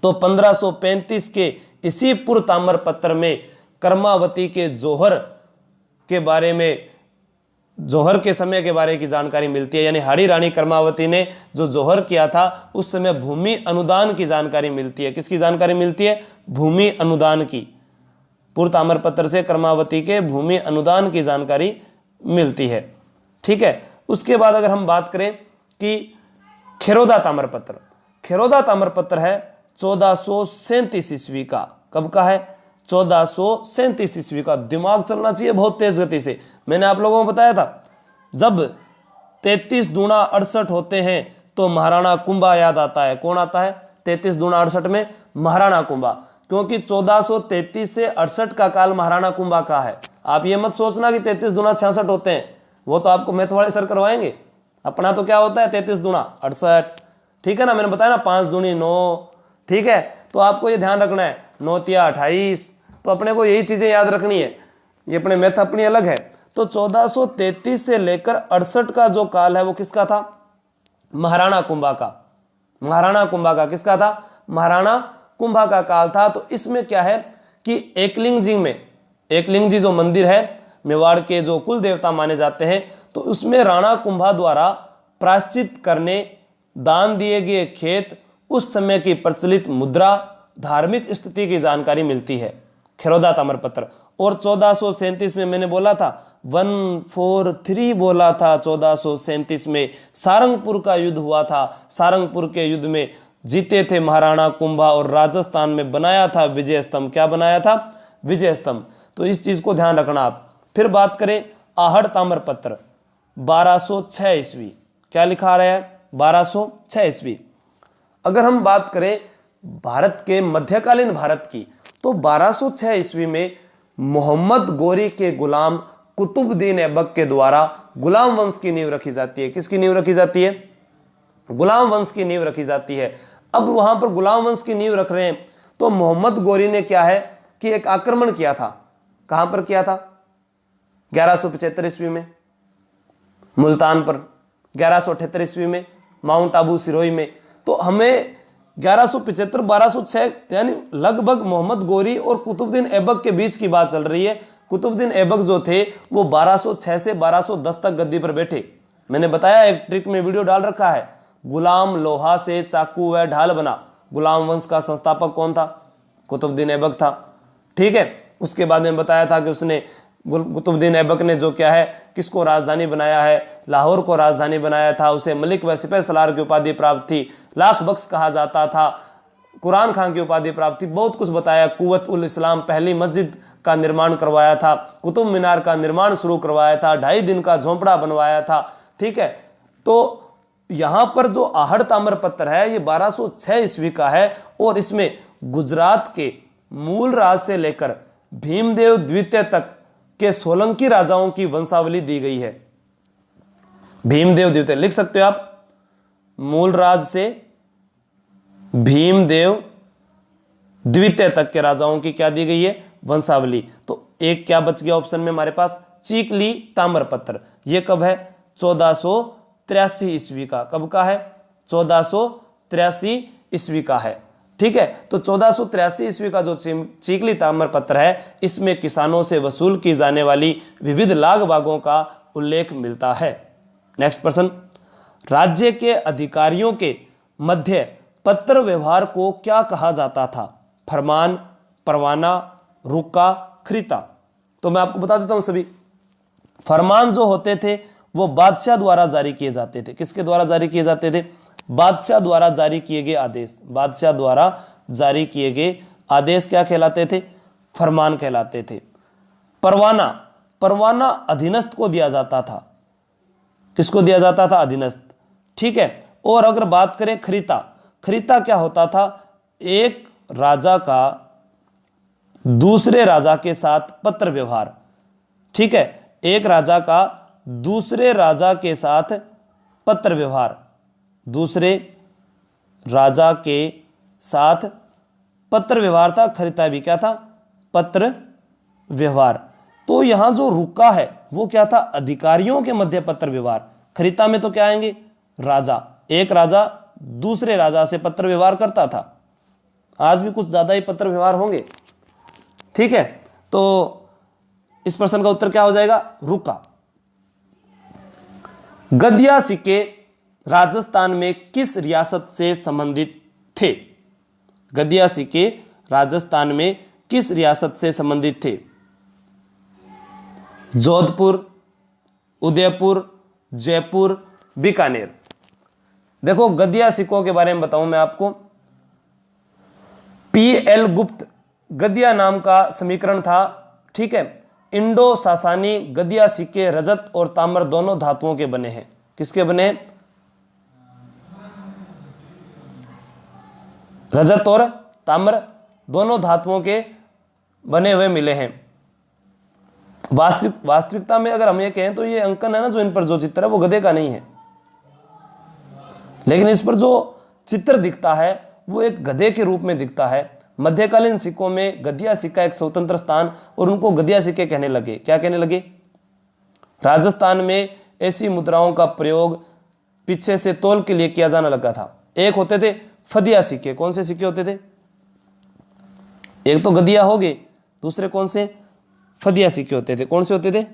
तो 1535 के इसी पुरताम्रपत्र में कर्मावती के जौहर के बारे में, जौहर के समय के बारे की जानकारी मिलती है। यानी हाड़ी रानी कर्मावती ने जो जौहर किया था उस समय भूमि अनुदान की जानकारी मिलती है। किसकी जानकारी मिलती है? भूमि अनुदान की। पुरताम्रपत्र से कर्मावती के भूमि अनुदान की जानकारी मिलती है। ठीक है। उसके बाद अगर हम बात करें कि खेरोदा ताम्रपत्र। खेरोदा ताम्रपत्र है 1437 ईस्वी का। कब का है? 1437 ईस्वी का। दिमाग चलना चाहिए बहुत तेज गति से। मैंने आप लोगों को बताया था, जब 33 दूना 68 होते हैं तो महाराणा कुंभा याद आता है। कौन आता है? 33 दूना 68 में महाराणा कुंभा, क्योंकि 1433 से 68 का काल महाराणा कुंभा का है। आप ये मत सोचना कि 33 दूना 66 होते हैं, वो तो आपको मैथ वाले सर करवाएंगे। अपना तो क्या होता है? 33 दूना 68। ठीक है ना, मैंने बताया ना, 5 दूनी 9। ठीक है, तो आपको ये ध्यान रखना है, 9 तिया 28। तो अपने को यही चीजें याद रखनी है, ये अपने मैथ अपनी अलग है। तो 1433 से लेकर 68 का जो काल है वो किसका था? महाराणा कुंभा का। महाराणा कुंभा का किसका था? महाराणा कुंभा का काल था। तो इसमें क्या है कि एकलिंग जी में, एकलिंग जी जो मंदिर है मेवाड़ के जो कुल देवता माने जाते हैं, तो उसमें राणा कुंभा द्वारा प्रायश्चित करने दान दिए गए खेत, उस समय की प्रचलित मुद्रा, धार्मिक स्थिति की जानकारी मिलती है। खेरोदा ताम्रपत्र। और 1437 में मैंने बोला था 143 बोला था। 1437 में सारंगपुर का युद्ध हुआ था। सारंगपुर के युद्ध में जीते थे महाराणा कुंभा और राजस्थान में बनाया था विजय स्तंभ। क्या बनाया था? विजय स्तंभ। तो इस चीज को ध्यान रखना आप। फिर बात करें आहड़ ताम्रपत्र 1206 ईस्वी। क्या लिखा आ रहा है? 1206 ईस्वी। अगर हम बात करें भारत के मध्यकालीन भारत की, तो 1206 ईस्वी में मोहम्मद गोरी के गुलाम कुतुबुद्दीन ऐबक के द्वारा गुलाम वंश की नींव रखी जाती है। किसकी नींव रखी जाती है? गुलाम वंश की नींव रखी जाती है। अब वहां पर गुलाम वंश की नींव रख रहे हैं, तो मोहम्मद गोरी ने क्या है कि एक आक्रमण किया था। कहां पर किया था? 1175 ईस्वी में मुल्तान पर, 1178 ईस्वी में माउंट आबू सिरोही में। तो हमें 1175 1206 यानी लगभग मोहम्मद गोरी और कुतुबुद्दीन ऐबक के बीच की बात चल रही है। कुतुबुद्दीन ऐबक जो थे वो 1206 से 1210 तक गद्दी पर बैठे। मैंने बताया, एक ट्रिक में वीडियो डाल रखा है, गुलाम लोहा से चाकू व ढाल बना। गुलाम वंश का संस्थापक कौन था? कुतुबुद्दीन ऐबक था। ठीक है। उसके बाद में बताया था कि उसने, कुतुबुद्दीन ऐबक ने जो क्या है, किसको राजधानी बनाया है? लाहौर को राजधानी बनाया था। उसे मलिक व सिपह सलार की उपाधि प्राप्त थी। लाख बख्श कहा जाता था। कुरान खान की उपाधि प्राप्त थी। बहुत कुछ बताया। कुव्वत उल इस्लाम पहली मस्जिद का निर्माण करवाया था। कुतुब मीनार का निर्माण शुरू करवाया था। 2.5 दिन का झोंपड़ा बनवाया था। ठीक है। तो यहां पर जो आहड़ ताम्रपत्र है ये 1206 ईस्वी का है, और इसमें गुजरात के मूल राज से लेकर भीमदेव द्वितीय तक के सोलंकी राजाओं की वंशावली दी गई है। भीमदेव द्वितीय लिख सकते हो आप, मूल राज से भीमदेव द्वितीय तक के राजाओं की क्या दी गई है? वंशावली। तो एक क्या बच गया ऑप्शन में हमारे पास? चीकली ताम्रपत्र। ये कब है? 1483 ईस्वी का। कब का है? 1483 ईस्वी का है। ठीक है। तो 1483 ईस्वी का जो चीकली ताम्रपत्र है, इसमें किसानों से वसूल की जाने वाली विविध लाग बागों का उल्लेख मिलता है। नेक्स्ट प्रश्न, राज्य के अधिकारियों के मध्य पत्र व्यवहार को क्या कहा जाता था? फरमान, परवाना, रुका, खरीता। तो मैं आपको बता देता हूं सभी फरमान जो होते थे वो बादशाह द्वारा जारी किए जाते थे। किसके द्वारा जारी किए जाते थे? बादशाह द्वारा जारी किए गए आदेश। बादशाह द्वारा जारी किए गए आदेश क्या कहलाते थे? फरमान कहलाते थे। परवाना, परवाना अधीनस्थ को दिया जाता था। किसको दिया जाता था? अधीनस्थ। ठीक है। और अगर बात करें खरीता, खरीता क्या होता था? एक राजा का दूसरे राजा के साथ पत्र व्यवहार। ठीक है, एक राजा का दूसरे राजा के साथ पत्र व्यवहार, दूसरे राजा के साथ पत्र व्यवहार था। खरीता भी क्या था? पत्र व्यवहार। तो यहां जो रुका है वो क्या था? अधिकारियों के मध्य पत्र व्यवहार। खरीता में तो क्या आएंगे? राजा। एक राजा दूसरे राजा से पत्र व्यवहार करता था। आज भी कुछ ज्यादा ही पत्र व्यवहार होंगे। ठीक है, तो इस प्रश्न का उत्तर क्या हो जाएगा? रुका। गद्या सिक्के राजस्थान में किस रियासत से संबंधित थे? गद्या सिक्के राजस्थान में किस रियासत से संबंधित थे? जोधपुर, उदयपुर, जयपुर, बीकानेर। देखो गद्या सिक्कों के बारे में बताऊं मैं आपको। पी.एल. गुप्त गद्या नाम का समीकरण था। ठीक है, इंडो सासानी गद्या सिक्के रजत और ताम्र दोनों धातुओं के बने हैं। किसके बने? रजत और ताम्र दोनों धातुओं के बने हुए मिले हैं। वास्तविकता में अगर हम ये कहें तो ये अंकन है ना, जो इन पर जो चित्र है वो गधे का नहीं है, लेकिन इस पर जो चित्र दिखता है वो एक गधे के रूप में दिखता है। मध्यकालीन सिक्कों में गद्या सिक्का एक स्वतंत्र स्थान और उनको गद्या सिक्के कहने लगे। क्या कहने लगे? राजस्थान में ऐसी मुद्राओं का प्रयोग पीछे से तौल के लिए किया जाने लगा था। एक होते थे फदिया सिक्के। कौन से सिक्के होते थे? एक तो गद्या हो गए, दूसरे कौन से? फदिया सिक्के होते थे। कौन से होते थे?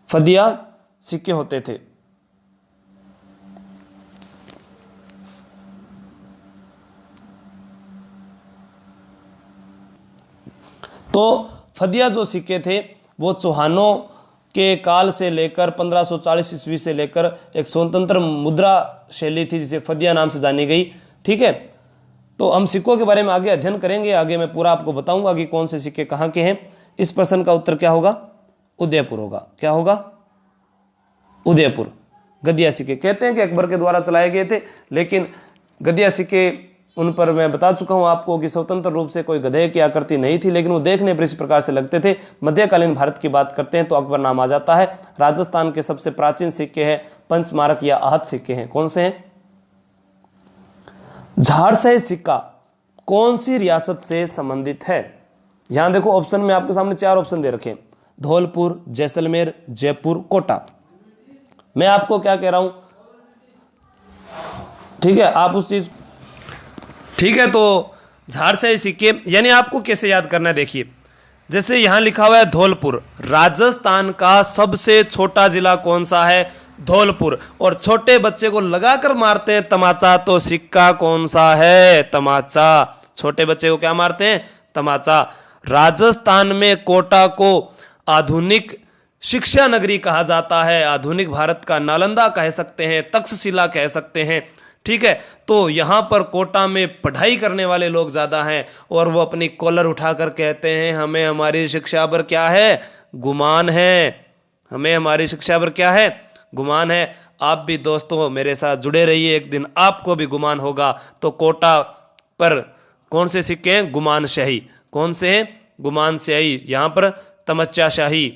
फदिया सिक्के होते थे। तो फदिया जो सिक्के थे वो चौहानों के काल से लेकर 1540 ईस्वी से लेकर एक स्वतंत्र मुद्रा शैली थी जिसे फदिया नाम से जानी गई। ठीक है, तो हम सिक्कों के बारे में आगे अध्ययन करेंगे। आगे मैं पूरा आपको बताऊंगा कि कौन से सिक्के कहाँ के हैं। इस प्रश्न का उत्तर क्या होगा? उदयपुर होगा। क्या होगा? उदयपुर। गद्या सिक्के कहते हैं कि अकबर के द्वारा चलाए गए थे, लेकिन गद्या सिक्के उन पर मैं बता चुका हूं आपको कि स्वतंत्र रूप से कोई गधे की आकृति नहीं थी, लेकिन वो देखने पर इस प्रकार से लगते थे। मध्यकालीन भारत की बात करते हैं तो अकबर नाम आ जाता है। राजस्थान के सबसे प्राचीन सिक्के हैं पंचमारक या आहत सिक्के हैं। कौन से हैं? झारसही सिक्का कौन सी रियासत से संबंधित है? यहां देखो ऑप्शन में आपके सामने 4 ऑप्शन दे रखे हैं। धौलपुर, जैसलमेर, जयपुर, कोटा। मैं आपको क्या कह रहा हूं, ठीक है, आप उस चीज, ठीक है। तो झारसही सिक्के यानी आपको कैसे याद करना है, देखिए जैसे यहां लिखा हुआ है धौलपुर। राजस्थान का सबसे छोटा जिला कौन सा है? धौलपुर। और छोटे बच्चे को लगाकर मारते हैं तमाचा, तो सिक्का कौन सा है? तमाचा। छोटे बच्चे को क्या मारते हैं? तमाचा। राजस्थान में कोटा को आधुनिक शिक्षा नगरी कहा जाता है। आधुनिक भारत का नालंदा कह सकते हैं, तक्षशिला कह सकते हैं। ठीक है, तो यहां पर कोटा में पढ़ाई करने वाले लोग ज्यादा हैं और वो अपनी कॉलर उठाकर कहते हैं हमें हमारी शिक्षा पर क्या है? गुमान है। हमें हमारी शिक्षा पर क्या है? गुमान है। आप भी दोस्तों मेरे साथ जुड़े रहिए, एक दिन आपको भी गुमान होगा। तो कोटा पर कौन से सिक्के हैं? गुमान शाही। कौन से हैं? गुमान शाही। यहां पर तमच्चा शाही।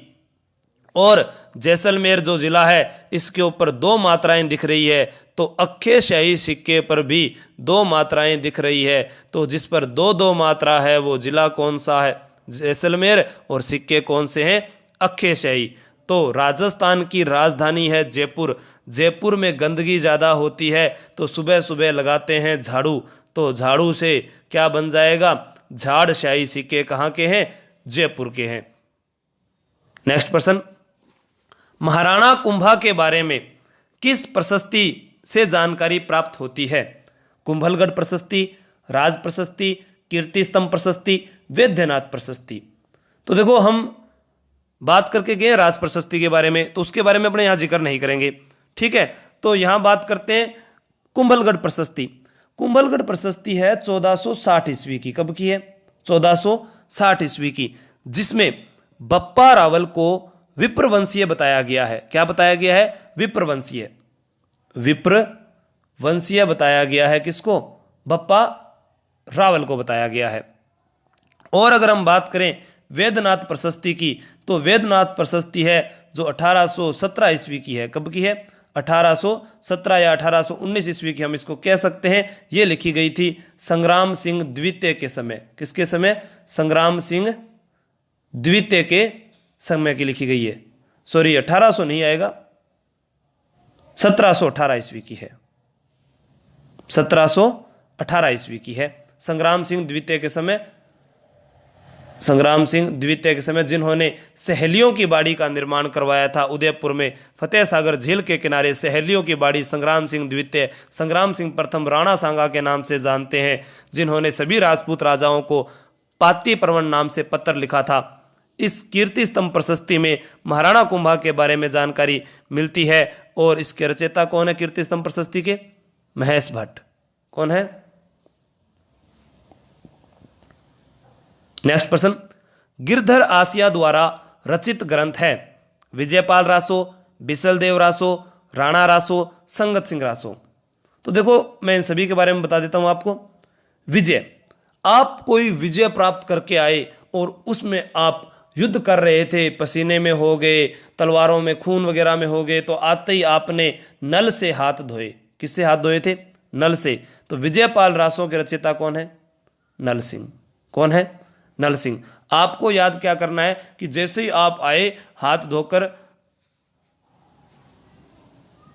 और जैसलमेर जो जिला है इसके ऊपर 2 मात्राएं दिख रही है, तो अक्षय शाही सिक्के पर भी 2 मात्राएं दिख रही है। तो जिस पर 2-2 मात्रा है वो जिला कौन सा है? जैसलमेर। और सिक्के कौन से हैं? अक्षय शाही। तो राजस्थान की राजधानी है जयपुर। जयपुर में गंदगी ज़्यादा होती है तो सुबह सुबह लगाते हैं झाड़ू, तो झाड़ू से क्या बन जाएगा? झाड़ शाही सिक्के कहाँ के हैं? जयपुर के हैं। नेक्स्ट प्रश्न, महाराणा कुंभा के बारे में किस प्रशस्ति से जानकारी प्राप्त होती है? कुंभलगढ़ प्रशस्ति, राज प्रशस्ति, कीर्ति स्तंभ प्रशस्ति, वैद्यनाथ प्रशस्ति। तो देखो हम बात करके गए राज प्रशस्ति के बारे में, तो उसके बारे में अपने यहाँ जिक्र नहीं करेंगे, ठीक है। तो यहाँ बात करते हैं कुंभलगढ़ प्रशस्ति। कुंभलगढ़ प्रशस्ति है 1460 ईस्वी की। कब की है? 1460 ईस्वी की, जिसमें बप्पा रावल को विप्रवंशीय बताया गया है। क्या बताया गया है? विप्रवंशीय। विप्रवंशीय बताया गया है किसको? बप्पा रावल को बताया गया है। और अगर हम बात करें वैद्यनाथ प्रशस्ति की, तो वैद्यनाथ प्रशस्ति है जो 1817 ईस्वी की है। कब की है? 1817 या 1819 ईस्वी की हम इसको कह सकते हैं। ये लिखी गई थी संग्राम सिंह द्वितीय के समय। किसके समय? संग्राम सिंह द्वितीय के समय की लिखी गई है। सॉरी 1800 नहीं आएगा, 1718 ईस्वी की है। 1718 ईस्वी की है। संग्राम सिंह द्वितीय के समय, संग्राम सिंह द्वितीय के समय जिन्होंने सहेलियों की बाड़ी का निर्माण करवाया था उदयपुर में, फतेह सागर झील के किनारे सहेलियों की बाड़ी, संग्राम सिंह द्वितीय, संग्राम सिंह प्रथम राणा सांगा के नाम से जानते हैं, जिन्होंने सभी राजपूत राजाओं को पाती परवन नाम से पत्र लिखा था। इस कीर्ति स्तंभ प्रशस्ति में महाराणा कुंभा के बारे में जानकारी मिलती है। और इसके रचयिता कौन है कीर्ति स्तंभ प्रशस्ति के? महेश भट्ट। कौन है? नेक्स्ट प्रश्न, गिरधर आसिया द्वारा रचित ग्रंथ है। विजयपाल रासो, बिसलदेव रासो, राणा रासो, संगत सिंह रासो। तो देखो मैं इन सभी के बारे में बता देता हूं आपको। विजय, आप कोई विजय प्राप्त करके आए और उसमें आप युद्ध कर रहे थे, पसीने में हो गए, तलवारों में खून वगैरह में हो गए, तो आते ही आपने नल से हाथ धोए। किससे हाथ धोए थे? नल से। तो विजयपाल रासो के रचयिता कौन है? नल सिंह। कौन है? नल सिंह। आपको याद क्या करना है कि जैसे ही आप आए हाथ धोकर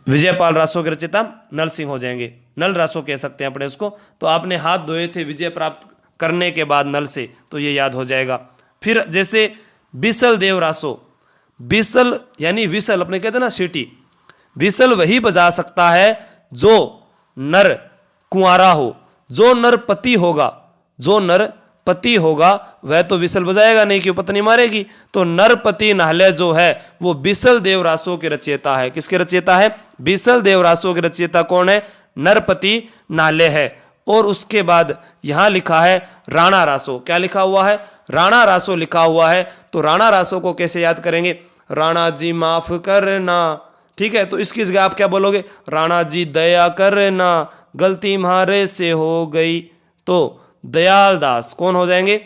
विजयपाल रासो के रचयिता नल सिंह हो जाएंगे। नल रासो कह सकते हैं अपने उसको। तो आपने हाथ धोए थे विजय प्राप्त करने के बाद नल से, तो ये याद हो जाएगा। फिर जैसे बिसल देव रासो, बिसल यानी विसल, अपने कहते हैं ना सीटी, विसल वही बजा सकता है जो नर कुंवारा हो। जो नर पति होगा, जो नर पति होगा वह तो विसल बजाएगा नहीं, क्यों? पत्नी मारेगी। तो नरपति नाहले जो है वो बिसल देव रासो के रचयिता है। किसके रचयिता है? बिसल देव रासो के रचयिता कौन है? नरपति नाहले है। और उसके बाद यहां लिखा है राणा रासो। क्या लिखा हुआ है? राणा रासो लिखा हुआ है। तो राणा रासो को कैसे याद करेंगे? राणा जी माफ करना, ठीक है। तो इसकी जगह आप क्या बोलोगे? राणा जी दया करना, गलती म्हारे से हो गई। तो दयाल दास कौन हो जाएंगे?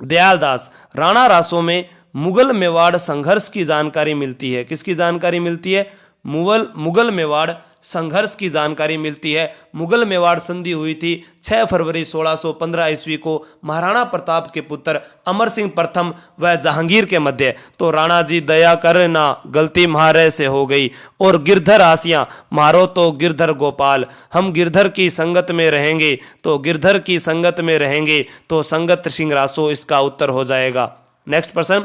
दयाल दास। राणा रासो में मुगल मेवाड़ संघर्ष की जानकारी मिलती है। किसकी जानकारी मिलती है? मुगल मेवाड़ संघर्ष की जानकारी मिलती है। मुगल मेवाड़ संधि हुई थी 6 फरवरी 1615 ईस्वी को महाराणा प्रताप के पुत्र अमर सिंह प्रथम व जहांगीर के मध्य। तो राणा जी दया करना, गलती म्हारे से हो गई। और गिरधर आसिया, मारो तो गिरधर गोपाल, हम गिरधर की संगत में रहेंगे। तो गिरधर की संगत में रहेंगे तो संगत सिंह रासो इसका उत्तर हो जाएगा। नेक्स्ट प्रश्न,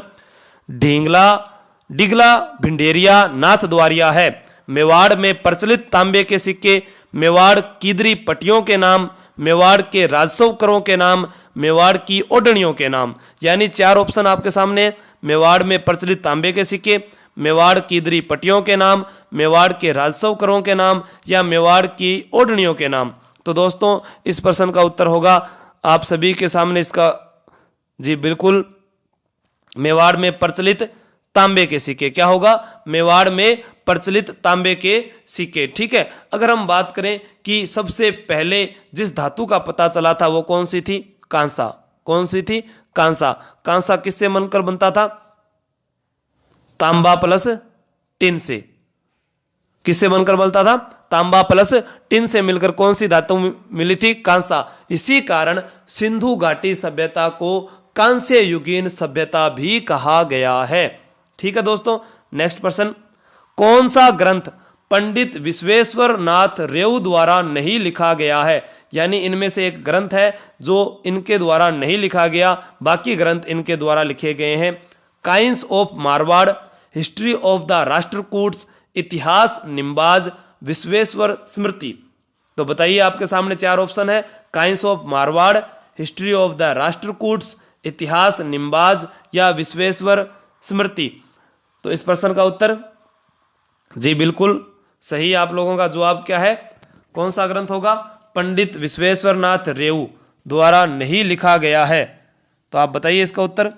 डिगला भिंडेरिया नाथ द्वारिया है। मेवाड़ में प्रचलित तांबे के सिक्के, मेवाड़ कीदरी पट्टियों के नाम, मेवाड़ के राजस्व करों के नाम, मेवाड़ की ओढ़नियों के नाम। यानी 4 ऑप्शन आपके सामने। मेवाड़ में प्रचलित तांबे के सिक्के, मेवाड़ कीदरी पट्टियों के नाम, मेवाड़ के राजस्व करों के नाम, या मेवाड़ की ओढ़नियों के नाम। तो दोस्तों इस प्रश्न का उत्तर होगा आप सभी के सामने इसका, जी बिल्कुल, मेवाड़ में प्रचलित तांबे के सिक्के। क्या होगा? मेवाड़ में प्रचलित तांबे के सिक्के, ठीक है। अगर हम बात करें कि सबसे पहले जिस धातु का पता चला था वो कौन सी थी? कांसा। कौन सी थी? कांसा। कांसा किससे बनकर बनता था? तांबा प्लस टिन से। किससे बनकर बनता था? तांबा प्लस टिन से मिलकर कौन सी धातु मिली थी? कांसा। इसी कारण सिंधु घाटी सभ्यता को कांस्य युगीन सभ्यता भी कहा गया है। ठीक है दोस्तों, नेक्स्ट प्रश्न, कौन सा ग्रंथ पंडित विश्वेश्वर नाथ रेउ द्वारा नहीं लिखा गया है? यानी इनमें से एक ग्रंथ है जो इनके द्वारा नहीं लिखा गया, बाकी ग्रंथ इनके द्वारा लिखे गए हैं। Kings of Marwar, history of the Rashtrakutas, Itihas Nimbaj, Vishweshwar स्मृति। तो बताइए, आपके सामने 4 ऑप्शन है। Kings of Marwar, history of the Rashtrakutas, Itihas Nimbaj या विश्वेश्वर स्मृति। तो इस प्रश्न का उत्तर जी बिल्कुल सही, आप लोगों का जवाब क्या है, कौन सा ग्रंथ होगा, पंडित विश्वेश्वर नाथ रेऊ द्वारा नहीं लिखा गया है। तो आप बताइए इसका उत्तर,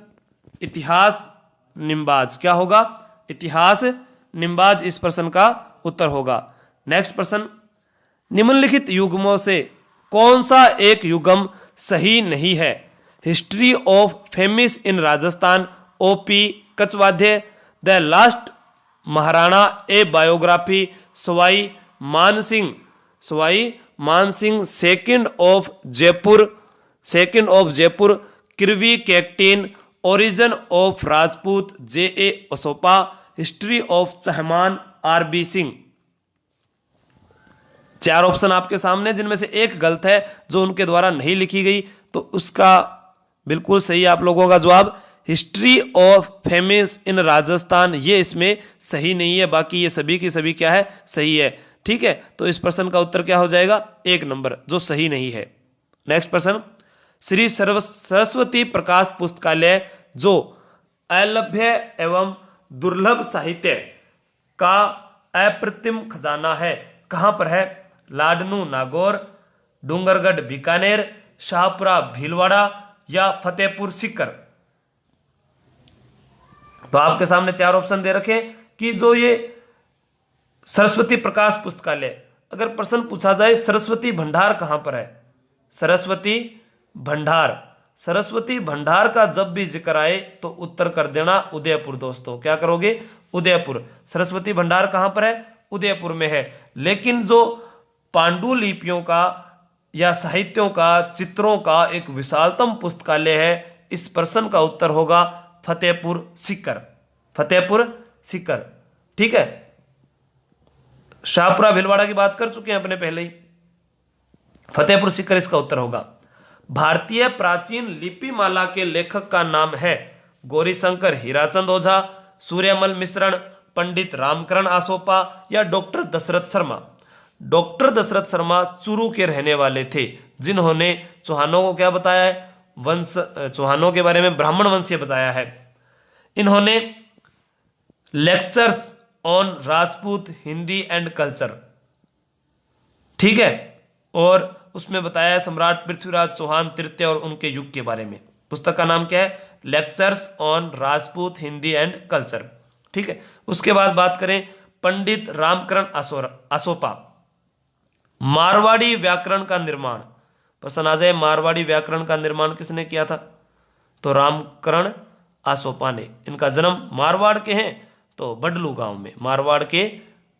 इतिहास निम्बाज क्या होगा, इतिहास निम्बाज इस प्रश्न का उत्तर होगा। नेक्स्ट प्रश्न, निम्नलिखित युग्मों से कौन सा एक युग्म सही नहीं है, history of famines in Rajasthan, OP Kachhwaha, the last Maharana a biography, Sawai Mansingh second of Jaipur, किरवी कैक्टीन, origin of Rajput, J A. Asopa, history of Chahaman, R B. Singh. चार ऑप्शन आपके सामने, जिनमें से एक गलत है जो उनके द्वारा नहीं लिखी गई, तो उसका बिल्कुल सही आप लोगों का जवाब history of famines in Rajasthan, ये इसमें सही नहीं है, बाकी ये सभी की सभी क्या है, सही है। ठीक है, तो इस प्रश्न का उत्तर क्या हो जाएगा, 1 नंबर जो सही नहीं है। नेक्स्ट प्रश्न, श्री सरस्वती प्रकाश पुस्तकालय जो अलभ्य एवं दुर्लभ साहित्य का अप्रतिम खजाना है, कहां पर है, लाडनू नागौर, डूंगरगढ़ बीकानेर, शाहपुरा भीलवाड़ा या फतेहपुर सीकर। तो आपके सामने 4 ऑप्शन दे रखे कि जो ये सरस्वती प्रकाश पुस्तकालय, अगर प्रश्न पूछा जाए सरस्वती भंडार कहां पर है, सरस्वती भंडार का जब भी जिक्र आए तो उत्तर कर देना उदयपुर। दोस्तों क्या करोगे, उदयपुर। सरस्वती भंडार कहां पर है, उदयपुर में है। लेकिन जो पांडुलिपियों का या साहित्यों का, चित्रों का एक विशालतम पुस्तकालय है, इस प्रश्न का उत्तर होगा फतेहपुर सीकर। ठीक है, शाहपुरा भीलवाड़ा की बात कर चुके हैं अपने पहले ही, फतेहपुर सीकर इसका उत्तर होगा। भारतीय प्राचीन लिपिमाला के लेखक का नाम है गौरीशंकर हीराचंद ओझा, सूर्यमल मिश्रण, पंडित रामकरण आसोपा या डॉक्टर दशरथ शर्मा। डॉक्टर दशरथ शर्मा चूरू के रहने वाले थे, जिन्होंने चौहानों को क्या बताया है, चौहानों के बारे में ब्राह्मण वंशीय बताया है। इन्होंने lectures on Rajput Hindi and culture, ठीक है, और उसमें बताया है सम्राट पृथ्वीराज चौहान तृतीय और उनके युग के बारे में। पुस्तक का नाम क्या है, lectures on Rajput Hindi and culture. ठीक है, उसके बाद बात करें पंडित रामकरण आसोपा, मारवाड़ी व्याकरण का निर्माण। प्रश्न आ जाए, मारवाड़ी व्याकरण का निर्माण किसने किया था, तो रामकरण आसोपा ने। इनका जन्म मारवाड़ के हैं तो बडलू गांव में, मारवाड़ के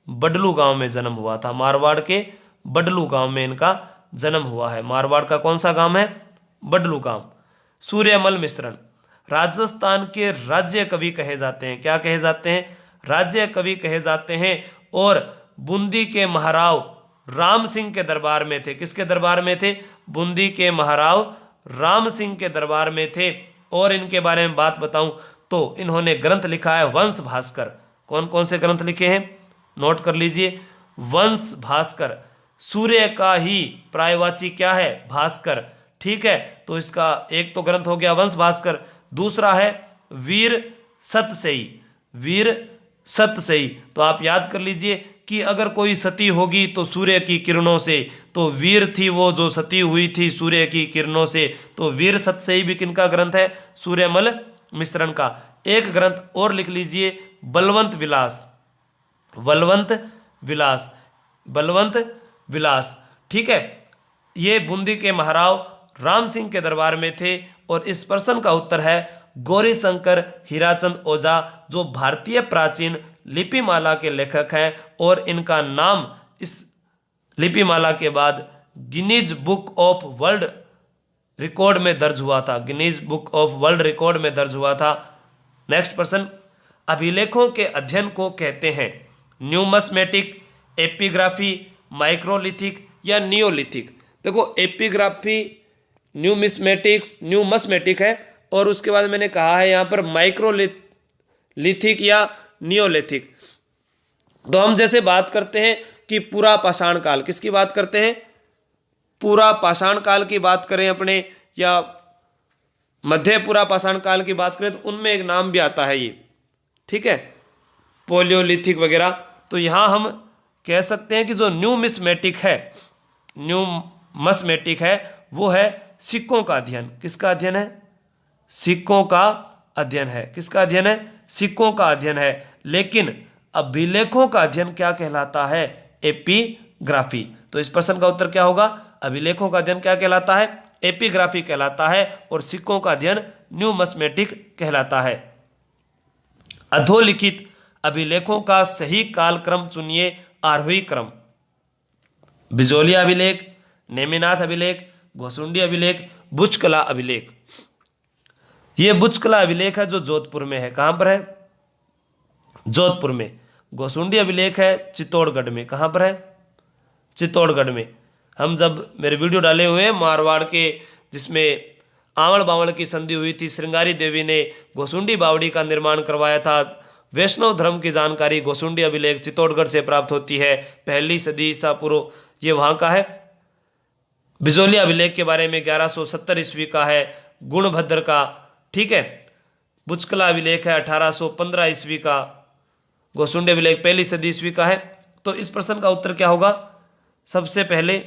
बडलू गांव में जन्म हुआ था, मारवाड़ के बडलू गांव में इनका जन्म हुआ है। मारवाड़ का कौन सा गांव है, बडलू गांव। सूर्यमल मिश्रण राजस्थान के राज्य कवि कहे जाते हैं, क्या कहे जाते हैं, राज्य कवि कहे जाते हैं, और बूंदी के महाराव राम सिंह के दरबार में थे। किसके दरबार में थे, बूंदी के महाराव राम सिंह के दरबार में थे। और इनके बारे में बात बताऊं तो इन्होंने ग्रंथ लिखा है वंश भास्कर। कौन कौन से ग्रंथ लिखे हैं, नोट कर लीजिए, वंश भास्कर। सूर्य का ही प्रायवाची क्या है, भास्कर। ठीक है, तो इसका एक तो ग्रंथ हो गया वंश भास्कर, दूसरा है वीर सतसई। तो आप याद कर लीजिए कि अगर कोई सती होगी तो सूर्य की किरणों से, तो वीर थी वो जो सती हुई थी सूर्य की किरणों से। तो वीर सतसई भी किनका ग्रंथ है, सूर्यमल मिश्रण का। एक ग्रंथ और लिख लीजिए, बलवंत विलास। ठीक है, ये बूंदी के महाराव राम सिंह के दरबार में थे। और इस प्रश्न का उत्तर है गौरीशंकर हीराचंद ओझा, जो भारतीय प्राचीन लिपिमाला के लेखक हैं। और इनका नाम इस लिपिमाला के बाद Guinness book of world record में दर्ज हुआ था, Guinness book of world record में दर्ज हुआ था। नेक्स्ट प्रश्न, अभिलेखों के अध्ययन को कहते हैं न्यूमस्मेटिक, एपिग्राफी, माइक्रोलिथिक या नियोलिथिक। देखो एपिग्राफी, न्यूमस्मेटिक है, और उसके बाद मैंने कहा है यहां पर माइक्रोलिथिक या नियोलिथिक। तो हम जैसे बात करते हैं कि पूरा पाषाण काल, किसकी बात करते हैं, पूरा पाषाण काल की बात करें अपने, या मध्यपुरा पाषाण काल की बात करें तो उनमें एक नाम भी आता है ये, ठीक है, पोलियोलिथिक वगैरह। तो यहां हम कह सकते हैं कि जो न्यूमिस्मेटिक है, न्यूमस्मेटिक है, वो है सिक्कों का अध्ययन। किसका अध्ययन है? सिक्कों का अध्ययन है। किसका अध्ययन है? सिक्कों का अध्ययन है। लेकिन अभिलेखों का अध्ययन क्या कहलाता है? एपिग्राफी। तो इस प्रश्न का उत्तर क्या होगा? अभिलेखों का अध्ययन क्या कहलाता है? एपिग्राफी कहलाता है। और सिक्कों का अध्ययन न्यूमस्मेटिक कहलाता है। अधोलिखित अभिलेखों का सही कालक्रम चुनिए। आरोही क्रम: बिजोलिया अभिलेख, नेमिनाथ अभिलेख, घोसुंडी अभिलेख, बुचकला अभिलेख। यह बुचकला अभिलेख है जो जोधपुर में है। कहां पर है? जोधपुर में। घोसुंडी अभिलेख है चित्तौड़गढ़ में। कहां पर है? चित्तौड़गढ़ में। हम जब मेरे वीडियो डाले हुए हैं मारवाड़ के, जिसमें आवड़ बावड़ की संधि हुई थी, श्रृंगारी देवी ने घोसुंडी बावड़ी का निर्माण करवाया था। वैष्णव धर्म की जानकारी घोसुंडी अभिलेख चित्तौड़गढ़ से प्राप्त होती है। 1ली सदी ईसा पूर्व ये वहां का है। बिजोलिया अभिलेख के बारे में 1170 ईस्वी का है, गुणभद्र का, ठीक है। बुचकला अभिलेख है 1815 ईस्वी का। घोसुंडी अभिलेख 1ली सदी ईस्वी का है। तो इस प्रश्न का उत्तर क्या होगा? सबसे पहले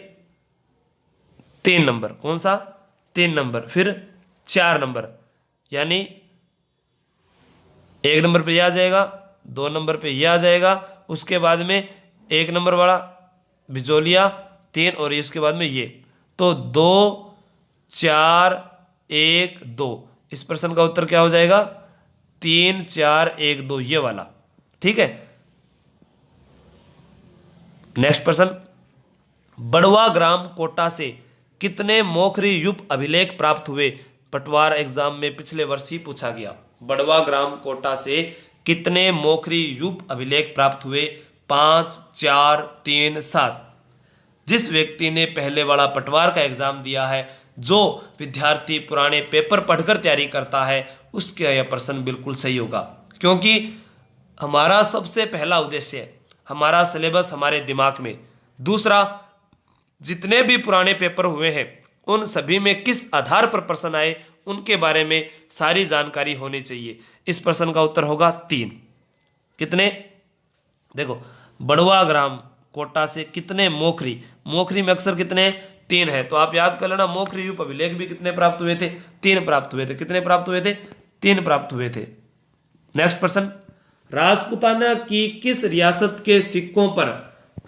3 नंबर। कौन सा? 3 नंबर। फिर 4 नंबर, यानी 1 नंबर पे यह आ जाएगा, 2 नंबर पे यह आ जाएगा, उसके बाद में 1 नंबर वाला बिजोलिया 3, और इसके बाद में ये। तो 2 4 1 2। इस प्रश्न का उत्तर क्या हो जाएगा? 3 4 1 2 ये वाला, ठीक है। नेक्स्ट प्रश्न, बड़वा ग्राम कोटा से कितने मोखरी युप अभिलेख प्राप्त हुए? पटवार एग्जाम में पिछले वर्ष ही पूछा गया। बड़वा ग्राम कोटा से कितने मोखरी युप अभिलेख प्राप्त हुए? 5 4 3 7। जिस व्यक्ति ने पहले वाला पटवार का एग्जाम दिया है, जो विद्यार्थी पुराने पेपर पढ़कर तैयारी करता है, उसके यह प्रश्न बिल्कुल सही होगा। क्योंकि हमारा सबसे पहला उद्देश्य है हमारा सिलेबस हमारे दिमाग में। दूसरा, जितने भी पुराने पेपर हुए हैं उन सभी में किस आधार पर प्रश्न आए उनके बारे में सारी जानकारी होनी चाहिए। इस प्रश्न का उत्तर होगा 3। कितने? देखो, बड़वा ग्राम कोटा से कितने मोखरी, मोखरी में अक्सर कितने? 3 है। तो आप याद कर लेना, मोखरी युप अभिलेख भी कितने प्राप्त हुए थे? 3 प्राप्त हुए थे। कितने प्राप्त हुए थे? 3 प्राप्त हुए थे। नेक्स्ट प्रश्न, राजपूताना की किस रियासत के सिक्कों पर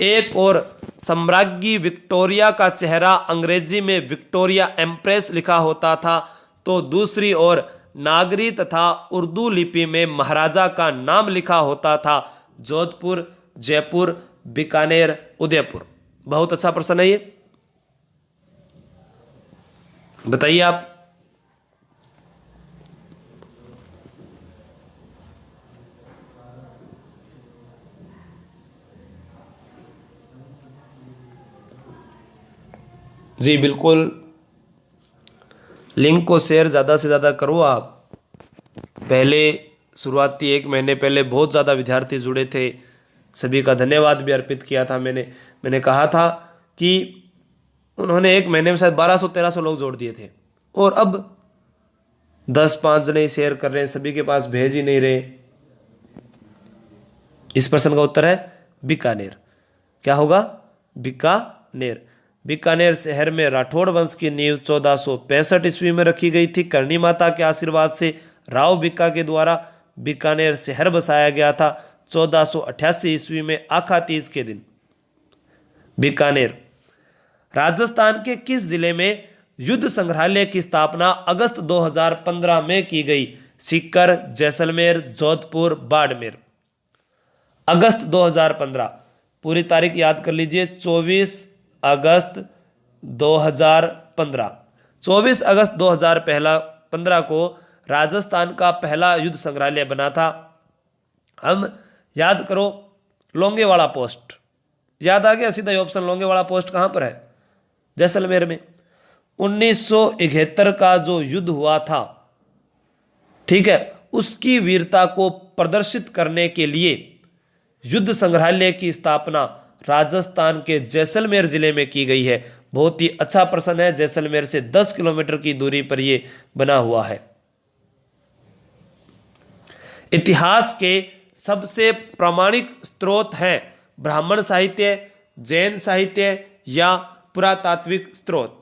एक और सम्राज्ञी विक्टोरिया का चेहरा अंग्रेजी में विक्टोरिया एम्प्रेस लिखा होता था, तो दूसरी ओर नागरी तथा उर्दू लिपि में महाराजा का नाम लिखा होता था? जोधपुर, जयपुर, बीकानेर, उदयपुर। बहुत अच्छा प्रश्न है ये, बताइए आप। जी बिल्कुल, लिंक को शेयर ज़्यादा से ज़्यादा करो आप। पहले शुरुआती 1 महीने पहले बहुत ज़्यादा विद्यार्थी जुड़े थे, सभी का धन्यवाद भी अर्पित किया था। मैंने कहा था कि उन्होंने 1 महीने में शायद 1200-1300 लोग जोड़ दिए थे, और अब 10-5 जने शेयर कर रहे हैं, सभी के पास भेज ही नहीं रहे। इस प्रश्न का उत्तर है बीकानेर। क्या होगा? बीकानेर। बीकानेर शहर में राठौड़ वंश की नींव 1465 ईस्वी में रखी गई थी। करणी माता के आशीर्वाद से राव बीका के द्वारा बीकानेर शहर बसाया गया था 1488 ईस्वी में आखा तीज के दिन। बीकानेर। राजस्थान के किस जिले में युद्ध संग्रहालय की स्थापना अगस्त 2015 में की गई? सीकर, जैसलमेर, जोधपुर, बाड़मेर। अगस्त 2015, पूरी तारीख याद कर लीजिए, 24 अगस्त 2015। 24 अगस्त 2015 को राजस्थान का पहला युद्ध संग्रहालय बना था। हम याद करो, लोंगेवाड़ा पोस्ट याद आ गया, सीधा ऑप्शन लोंगेवाड़ा पोस्ट कहां पर है? जैसलमेर में। 1971 का जो युद्ध हुआ था, ठीक है, उसकी वीरता को प्रदर्शित करने के लिए युद्ध संग्रहालय की स्थापना राजस्थान के जैसलमेर जिले में की गई है। बहुत ही अच्छा प्रश्न है। जैसलमेर से 10 किलोमीटर की दूरी पर यह बना हुआ है। इतिहास के सबसे प्रामाणिक स्रोत हैं ब्राह्मण साहित्य, जैन साहित्य या पुरातात्विक स्रोत।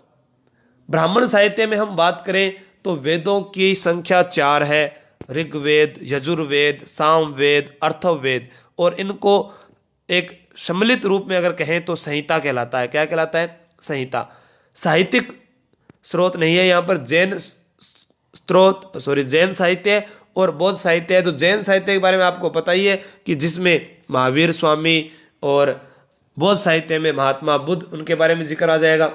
ब्राह्मण साहित्य में हम बात करें तो वेदों की संख्या 4 है, ऋग्वेद, यजुर्वेद, सामवेद, अथर्ववेद, और इनको एक सम्मिलित रूप में अगर कहें तो संहिता कहलाता है। क्या कहलाता है? संहिता। साहित्यिक स्रोत नहीं है यहाँ पर, जैन साहित्य और बौद्ध साहित्य है। तो जैन साहित्य के बारे में आपको पता ही है कि जिसमें महावीर स्वामी, और बौद्ध साहित्य में महात्मा बुद्ध, उनके बारे में जिक्र आ जाएगा।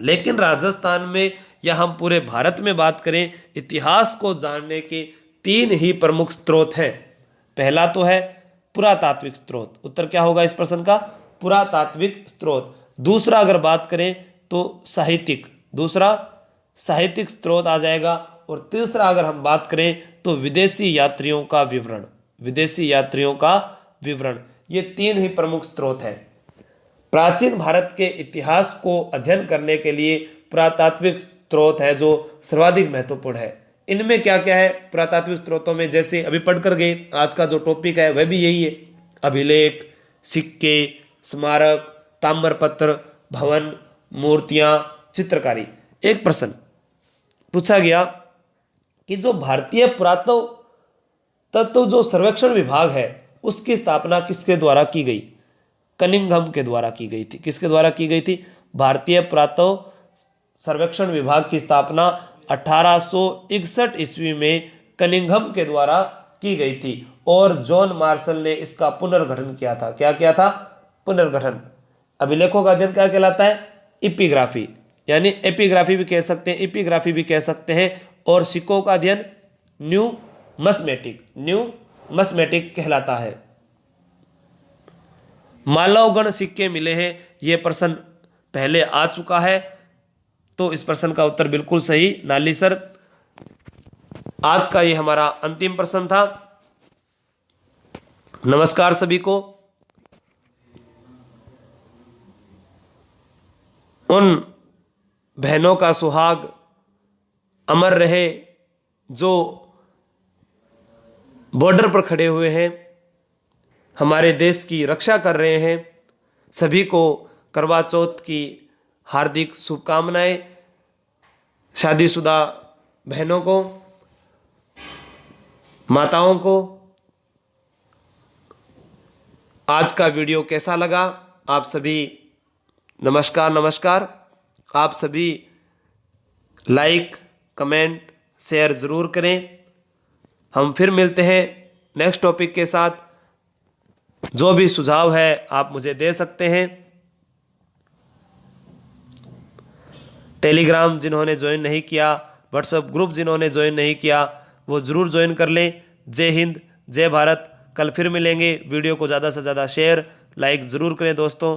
लेकिन राजस्थान में या हम पूरे भारत में बात करें, इतिहास को जानने के 3 ही प्रमुख स्रोत हैं। पहला तो है पुरातात्विक स्रोत। उत्तर क्या होगा इस प्रश्न का? पुरातात्विक स्रोत। दूसरा अगर बात करें तो साहित्यिक, दूसरा साहित्यिक स्रोत आ जाएगा। और तीसरा अगर हम बात करें तो विदेशी यात्रियों का विवरण, विदेशी यात्रियों का विवरण। ये 3 ही प्रमुख स्रोत हैं। प्राचीन भारत के इतिहास को अध्ययन करने के लिए पुरातात्विक स्रोत है जो सर्वाधिक महत्वपूर्ण है। इनमें क्या क्या है पुरातात्विक स्रोतों में? जैसे अभी पढ़कर गए, आज का जो टॉपिक है वह भी यही है। अभिलेख, सिक्के, स्मारक, ताम्रपत्र, भवन, मूर्तियां, चित्रकारी। एक प्रश्न पूछा गया कि जो भारतीय पुरातत्व जो सर्वेक्षण विभाग है उसकी स्थापना किसके द्वारा की गई? कनिंघम के द्वारा की गई थी। किसके द्वारा की गई थी? भारतीय पुरातत्व सर्वेक्षण विभाग की स्थापना 1861 ईस्वी में कनिंघम के द्वारा की गई थी, और जॉन मार्शल ने इसका पुनर्गठन किया था। क्या किया था? पुनर्गठन। अभिलेखों का अध्ययन क्या कहलाता है? एपिग्राफी, यानी एपिग्राफी भी कह सकते हैं, एपिग्राफी भी कह सकते हैं। और सिक्कों का अध्ययन न्यूमस्मेटिक कहलाता है। मालवगण सिक्के मिले हैं, यह प्रश्न पहले आ चुका है, तो इस प्रश्न का उत्तर बिल्कुल सही, नालीसर। आज का ये हमारा अंतिम प्रश्न था। नमस्कार सभी को। उन बहनों का सुहाग अमर रहे जो बॉर्डर पर खड़े हुए हैं, हमारे देश की रक्षा कर रहे हैं। सभी को करवा चौथ की हार्दिक शुभकामनाएं। शादीशुदा बहनों को, माताओं को। आज का वीडियो कैसा लगा? आप सभी नमस्कार। आप सभी लाइक, कमेंट, शेयर ज़रूर करें। हम फिर मिलते हैं नेक्स्ट टॉपिक के साथ। जो भी सुझाव है आप मुझे दे सकते हैं। टेलीग्राम जिन्होंने ज्वाइन नहीं किया, व्हाट्सएप ग्रुप जिन्होंने ज्वाइन नहीं किया, वो ज़रूर ज्वाइन कर लें। जय हिंद, जय भारत। कल फिर मिलेंगे। वीडियो को ज़्यादा से ज़्यादा शेयर, लाइक ज़रूर करें दोस्तों।